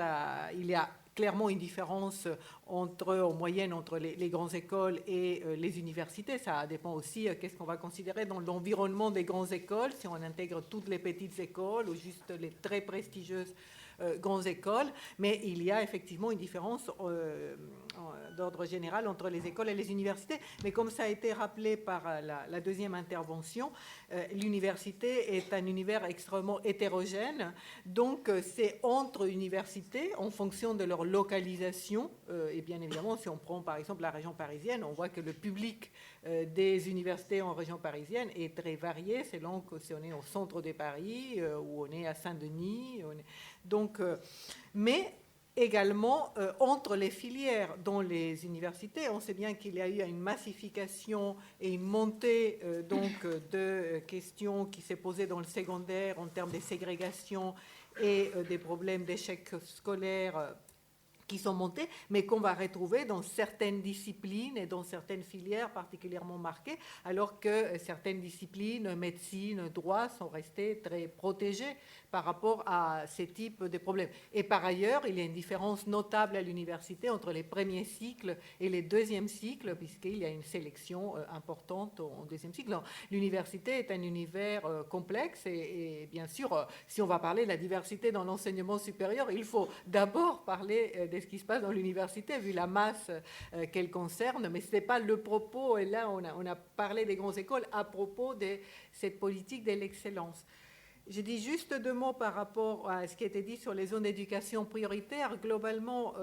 il y a clairement une différence en moyenne entre les grandes écoles et les universités. Ça dépend aussi qu'est-ce qu'on va considérer dans l'environnement des grandes écoles, si on intègre toutes les petites écoles ou juste les très prestigieuses grandes écoles. Mais il y a effectivement une différence d'ordre général entre les écoles et les universités. Mais comme ça a été rappelé par la deuxième intervention, l'université est un univers extrêmement hétérogène. Donc, c'est entre universités, en fonction de leur localisation. Et bien évidemment, si on prend par exemple la région parisienne, on voit que le public des universités en région parisienne est très varié selon si on est au centre de Paris ou on est à Saint-Denis. Donc, mais également entre les filières dans les universités, on sait bien qu'il y a eu une massification et une montée donc de questions qui s'est posée dans le secondaire en termes de ségrégation et des problèmes d'échec scolaire qui sont montés, mais qu'on va retrouver dans certaines disciplines et dans certaines filières particulièrement marquées, alors que certaines disciplines, médecine, droit, sont restées très protégées par rapport à ces types de problèmes. Et par ailleurs, il y a une différence notable à l'université entre les premiers cycles et les deuxièmes cycles, puisqu'il y a une sélection importante en deuxième cycle. L'université est un univers complexe et bien sûr, si on va parler de la diversité dans l'enseignement supérieur, il faut d'abord parler de ce qui se passe dans l'université, vu la masse qu'elle concerne, mais ce n'est pas le propos, et là on a parlé des grandes écoles à propos de cette politique de l'excellence. Je dis juste 2 mots par rapport à ce qui a été dit sur les zones d'éducation prioritaire. Globalement,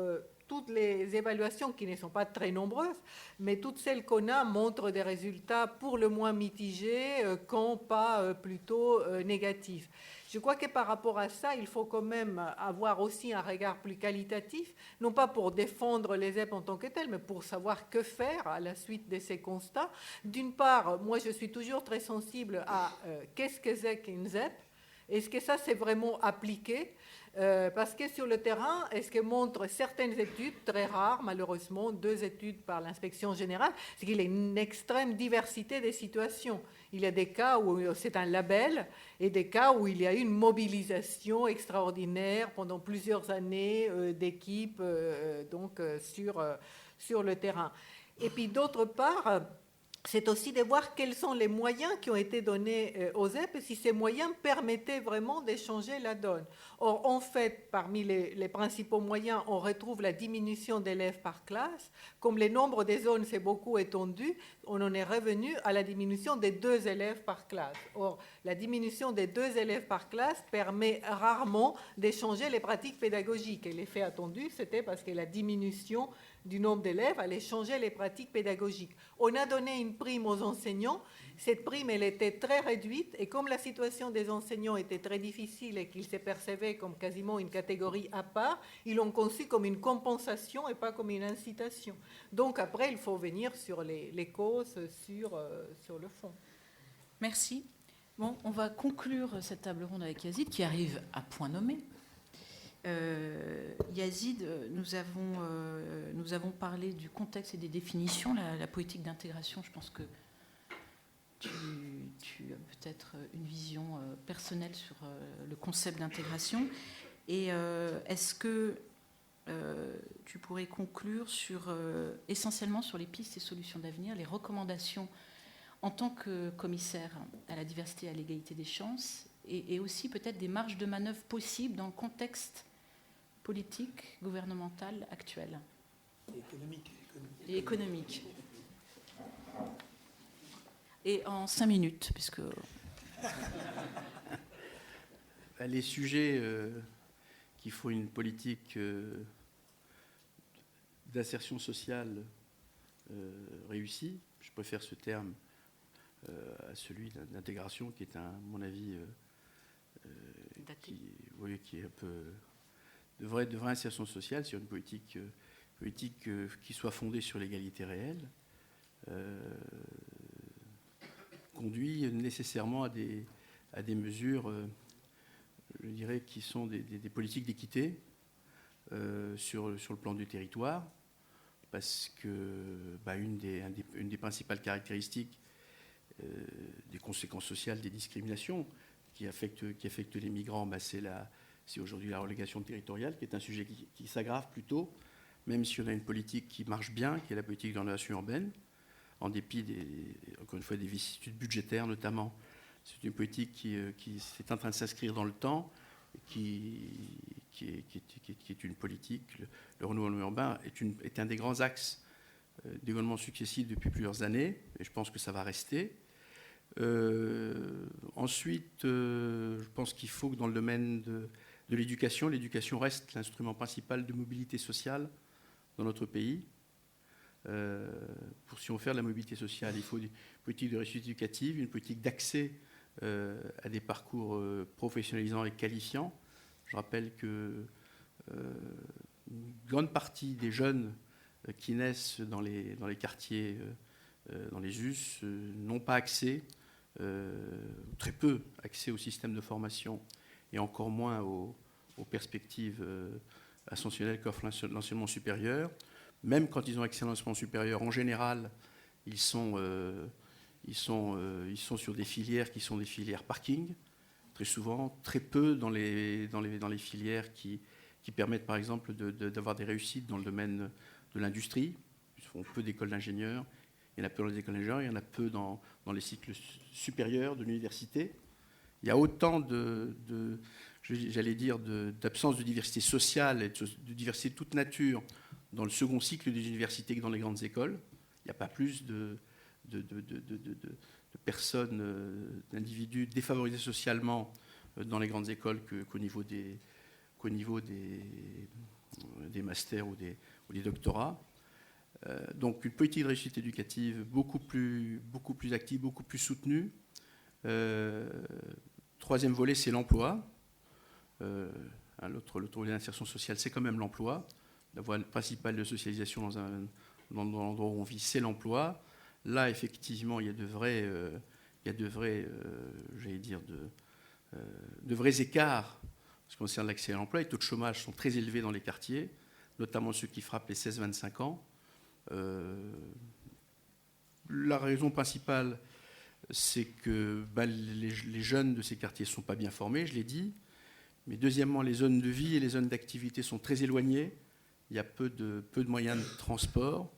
toutes les évaluations, qui ne sont pas très nombreuses, mais toutes celles qu'on a montrent des résultats pour le moins mitigés, quand pas plutôt négatifs. Je crois que par rapport à ça, il faut quand même avoir aussi un regard plus qualitatif, non pas pour défendre les ZEP en tant que tels, mais pour savoir que faire à la suite de ces constats. D'une part, moi je suis toujours très sensible à qu'est-ce que c'est qu'une ZEP. Est-ce que ça, c'est vraiment appliqué? Parce que sur le terrain, est-ce que montrent certaines études, très rares malheureusement, 2 études par l'inspection générale, c'est qu'il y a une extrême diversité des situations. Il y a des cas où c'est un label et des cas où il y a une mobilisation extraordinaire pendant plusieurs années d'équipes sur le terrain. Et puis d'autre part, c'est aussi de voir quels sont les moyens qui ont été donnés aux ZEP et si ces moyens permettaient vraiment de changer la donne. Or, en fait, parmi les principaux moyens, on retrouve la diminution d'élèves par classe. Comme le nombre des zones s'est beaucoup étendu, on en est revenu à la diminution des 2 élèves par classe. Or, la diminution des 2 élèves par classe permet rarement de changer les pratiques pédagogiques. Et l'effet attendu, c'était parce que la diminution du nombre d'élèves allait changer les pratiques pédagogiques. On a donné une prime aux enseignants. Cette prime, elle était très réduite. Et comme la situation des enseignants était très difficile et qu'ils se percevaient comme quasiment une catégorie à part, ils l'ont conçu comme une compensation et pas comme une incitation. Donc après, il faut venir sur les causes, sur le fond. Merci. Bon, on va conclure cette table ronde avec Yazid, qui arrive à point nommé. Yazid, nous avons parlé du contexte et des définitions, la politique d'intégration. Je pense que tu as peut-être une vision personnelle sur le concept d'intégration. Et est-ce que tu pourrais conclure essentiellement sur les pistes et solutions d'avenir, les recommandations en tant que commissaire à la diversité et à l'égalité des chances, et aussi peut-être des marges de manœuvre possibles dans le contexte politique, gouvernementale actuelle. Et économique. Et en 5 minutes, puisque... Les sujets qui font une politique d'insertion sociale réussie, je préfère ce terme à celui d'intégration, qui est, à mon avis, qui est un peu... de vraie insertion sociale sur une politique qui soit fondée sur l'égalité réelle, conduit nécessairement à des mesures, je dirais, qui sont des politiques d'équité sur le plan du territoire, parce que une des principales caractéristiques des conséquences sociales des discriminations qui affectent les migrants, c'est aujourd'hui la relégation territoriale, qui est un sujet qui s'aggrave plutôt, même si on a une politique qui marche bien, qui est la politique d'orientation urbaine, en dépit encore une fois, des vicissitudes budgétaires notamment. C'est une politique qui est en train de s'inscrire dans le temps, qui est une politique. Le renouvellement urbain est un des grands axes d'évolution successifs depuis plusieurs années, et je pense que ça va rester. Ensuite, je pense qu'il faut que dans le domaine de l'éducation reste l'instrument principal de mobilité sociale dans notre pays. Si on veut faire de la mobilité sociale, il faut une politique de réussite éducative, une politique d'accès à des parcours professionnalisants et qualifiants. Je rappelle que une grande partie des jeunes qui naissent dans les quartiers, dans les US, n'ont pas accès, très peu accès au système de formation et encore moins aux perspectives ascensionnelles qu'offre l'enseignement supérieur. Même quand ils ont accès à l'enseignement supérieur, en général, ils sont sur des filières qui sont des filières parking, très souvent, très peu dans les filières qui permettent, par exemple, d'avoir des réussites dans le domaine de l'industrie. Ils font peu d'écoles d'ingénieurs, il y en a peu dans les écoles d'ingénieurs, il y en a peu dans les cycles supérieurs de l'université. Il y a autant d'absence de diversité sociale et de diversité de toute nature dans le second cycle des universités que dans les grandes écoles. Il n'y a pas plus de personnes, d'individus défavorisés socialement dans les grandes écoles qu'au niveau des masters ou ou les doctorats. Donc une politique de réussite éducative beaucoup plus active, beaucoup plus soutenue. Troisième volet, c'est l'emploi. L'autre volet d'insertion sociale, c'est quand même l'emploi. La voie principale de socialisation dans l'endroit où on vit, c'est l'emploi. Là, effectivement, il y a de vrais écarts en ce qui concerne l'accès à l'emploi. Les taux de chômage sont très élevés dans les quartiers, notamment ceux qui frappent les 16-25 ans. La raison principale, c'est que les jeunes de ces quartiers ne sont pas bien formés, je l'ai dit. Mais deuxièmement, les zones de vie et les zones d'activité sont très éloignées. Il y a peu de moyens de transport.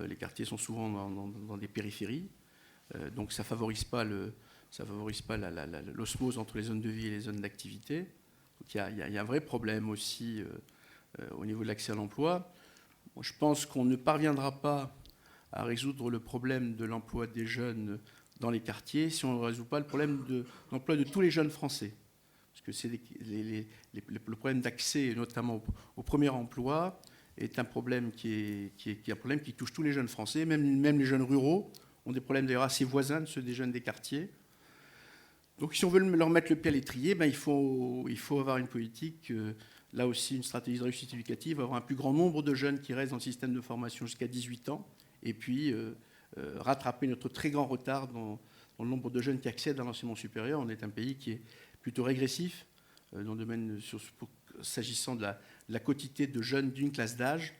Les quartiers sont souvent dans des périphéries. Donc ça ne favorise pas l'osmose entre les zones de vie et les zones d'activité. Donc il y a un vrai problème aussi au niveau de l'accès à l'emploi. Je pense qu'on ne parviendra pas à résoudre le problème de l'emploi des jeunes dans les quartiers si on ne résout pas le problème de l'emploi de tous les jeunes Français. Parce que c'est le problème d'accès, notamment au premier emploi, est un problème qui touche tous les jeunes Français, même les jeunes ruraux ont des problèmes d'ailleurs assez voisins de ceux des jeunes des quartiers. Donc si on veut leur mettre le pied à l'étrier, il faut avoir une politique, là aussi une stratégie de réussite éducative, avoir un plus grand nombre de jeunes qui restent dans le système de formation jusqu'à 18 ans, et puis rattraper notre très grand retard dans le nombre de jeunes qui accèdent à l'enseignement supérieur. On est un pays qui est plutôt régressif dans le domaine, s'agissant de la quotité de jeunes d'une classe d'âge.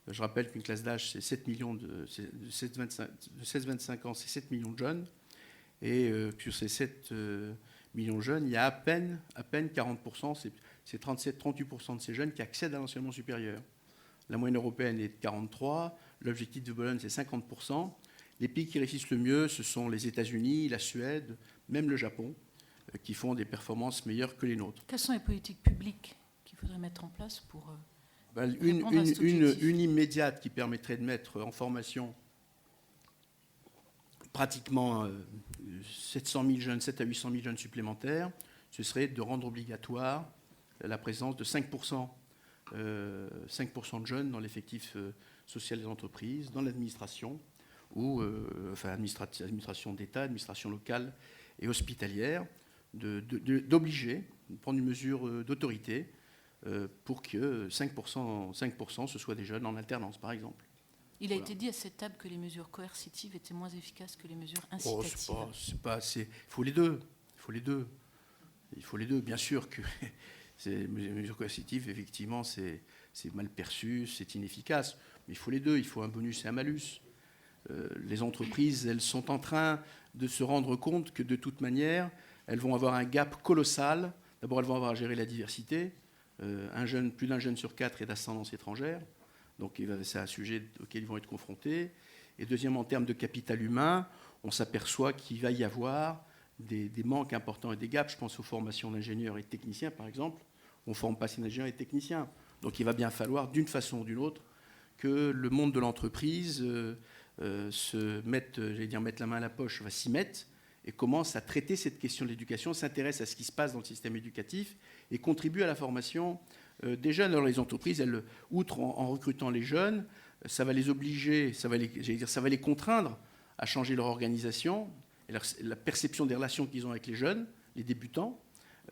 Je rappelle qu'une classe d'âge, c'est 7 millions de 16-25 ans, c'est 7 millions de jeunes. Et sur ces 7 millions de jeunes, il y a à peine 40%, c'est 37-38% de ces jeunes qui accèdent à l'enseignement supérieur. La moyenne européenne est de 43%, l'objectif de Bologne, c'est 50%. Les pays qui réussissent le mieux, ce sont les États-Unis, la Suède, même le Japon, qui font des performances meilleures que les nôtres. Quelles sont les politiques publiques qu'il faudrait mettre en place pour une immédiate qui permettrait de mettre en formation pratiquement 700 000 jeunes, 7 à 800 000 jeunes supplémentaires, ce serait de rendre obligatoire la présence de 5% de jeunes dans l'effectif social des entreprises, dans l'administration, ou administration d'État, administration locale et hospitalière, d'obliger, de prendre une mesure d'autorité pour que 5% ce soit des jeunes en alternance, par exemple. Il a été dit à cette table que les mesures coercitives étaient moins efficaces que les mesures incitatives. C'est pas assez. Il faut les deux. Bien sûr que les mesures coercitives, effectivement, c'est mal perçu, c'est inefficace. Mais il faut les deux. Il faut un bonus et un malus. Les entreprises, elles sont en train de se rendre compte que de toute manière, elles vont avoir un gap colossal. D'abord, elles vont avoir à gérer la diversité. Plus d'un jeune sur 4 est d'ascendance étrangère. Donc c'est un sujet auquel ils vont être confrontés. Et deuxièmement, en termes de capital humain, on s'aperçoit qu'il va y avoir des manques importants et des gaps. Je pense aux formations d'ingénieurs et de techniciens, par exemple. On ne forme pas ces ingénieurs et techniciens. Donc il va bien falloir, d'une façon ou d'une autre, que le monde de l'entreprise mette la main à la poche, va s'y mettre et commence à traiter cette question de l'éducation, s'intéresse à ce qui se passe dans le système éducatif et contribue à la formation des jeunes. Alors les entreprises, elles, outre en recrutant les jeunes, ça va les obliger, ça va les contraindre à changer leur organisation et la perception des relations qu'ils ont avec les jeunes, les débutants,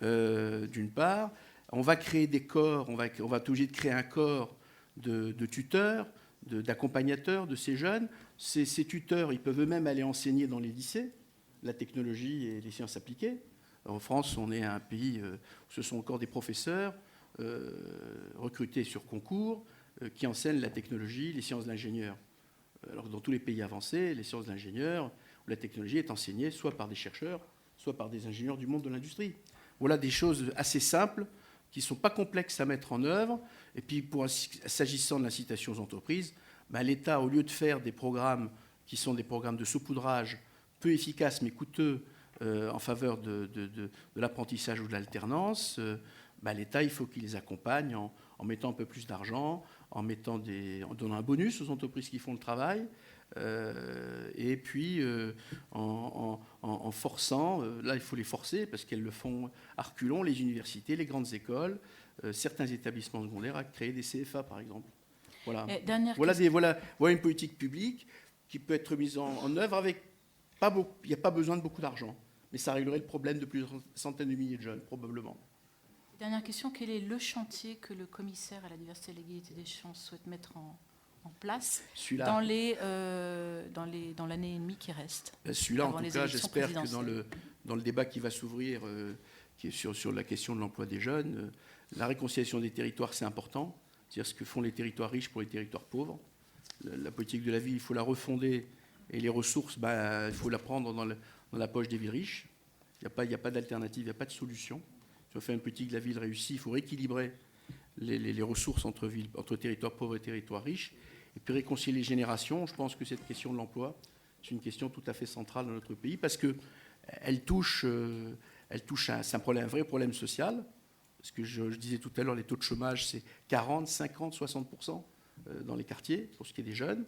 d'une part. On va créer des corps, on va être obligé de créer un corps de tuteurs, d'accompagnateurs de ces jeunes. Ces tuteurs, ils peuvent eux-mêmes aller enseigner dans les lycées la technologie et les sciences appliquées. En France, on est un pays où ce sont encore des professeurs recrutés sur concours qui enseignent la technologie, les sciences de l'ingénieur. Alors que dans tous les pays avancés, les sciences de l'ingénieur, la technologie est enseignée soit par des chercheurs, soit par des ingénieurs du monde de l'industrie. Voilà des choses assez simples qui ne sont pas complexes à mettre en œuvre. Et puis, s'agissant de l'incitation aux entreprises, l'État, au lieu de faire des programmes qui sont des programmes de saupoudrage peu efficaces mais coûteux en faveur de l'apprentissage ou de l'alternance, l'État, il faut qu'il les accompagne en mettant un peu plus d'argent, en donnant un bonus aux entreprises qui font le travail, et puis en forçant, là il faut les forcer parce qu'elles le font à reculons, les universités, les grandes écoles, certains établissements secondaires à créer des CFA par exemple. Voilà. Dernière Voilà, question. voilà une politique publique qui peut être mise en œuvre avec il n'y a pas besoin de beaucoup d'argent, mais ça réglerait le problème de plusieurs centaines de milliers de jeunes, probablement. Dernière question, quel est le chantier que le commissaire à la diversité et l'égalité des chances souhaite mettre en place dans l'année et demie qui reste? Celui-là, en tout cas, j'espère que dans le débat qui va s'ouvrir, qui est sur la question de l'emploi des jeunes, la réconciliation des territoires, c'est important. C'est-à-dire ce que font les territoires riches pour les territoires pauvres. La politique de la ville, il faut la refonder, et les ressources, il faut la prendre dans la poche des villes riches. Il n'y a pas d'alternative, il n'y a pas de solution. Si on fait une politique de la ville réussie, il faut rééquilibrer les ressources entre territoires pauvres et territoires riches. Et puis réconcilier les générations. Je pense que cette question de l'emploi, c'est une question tout à fait centrale dans notre pays parce qu'elle touche c'est un vrai problème social. Parce que je disais tout à l'heure, les taux de chômage, c'est 40, 50, 60% dans les quartiers, pour ce qui est des jeunes.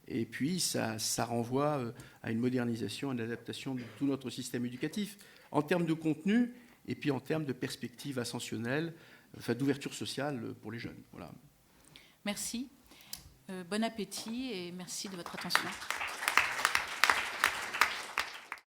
Et puis, ça renvoie à une modernisation, à une adaptation de tout notre système éducatif, en termes de contenu et puis en termes de perspectives ascensionnelles, d'ouverture sociale pour les jeunes. Voilà. Merci. Bon appétit et merci de votre attention.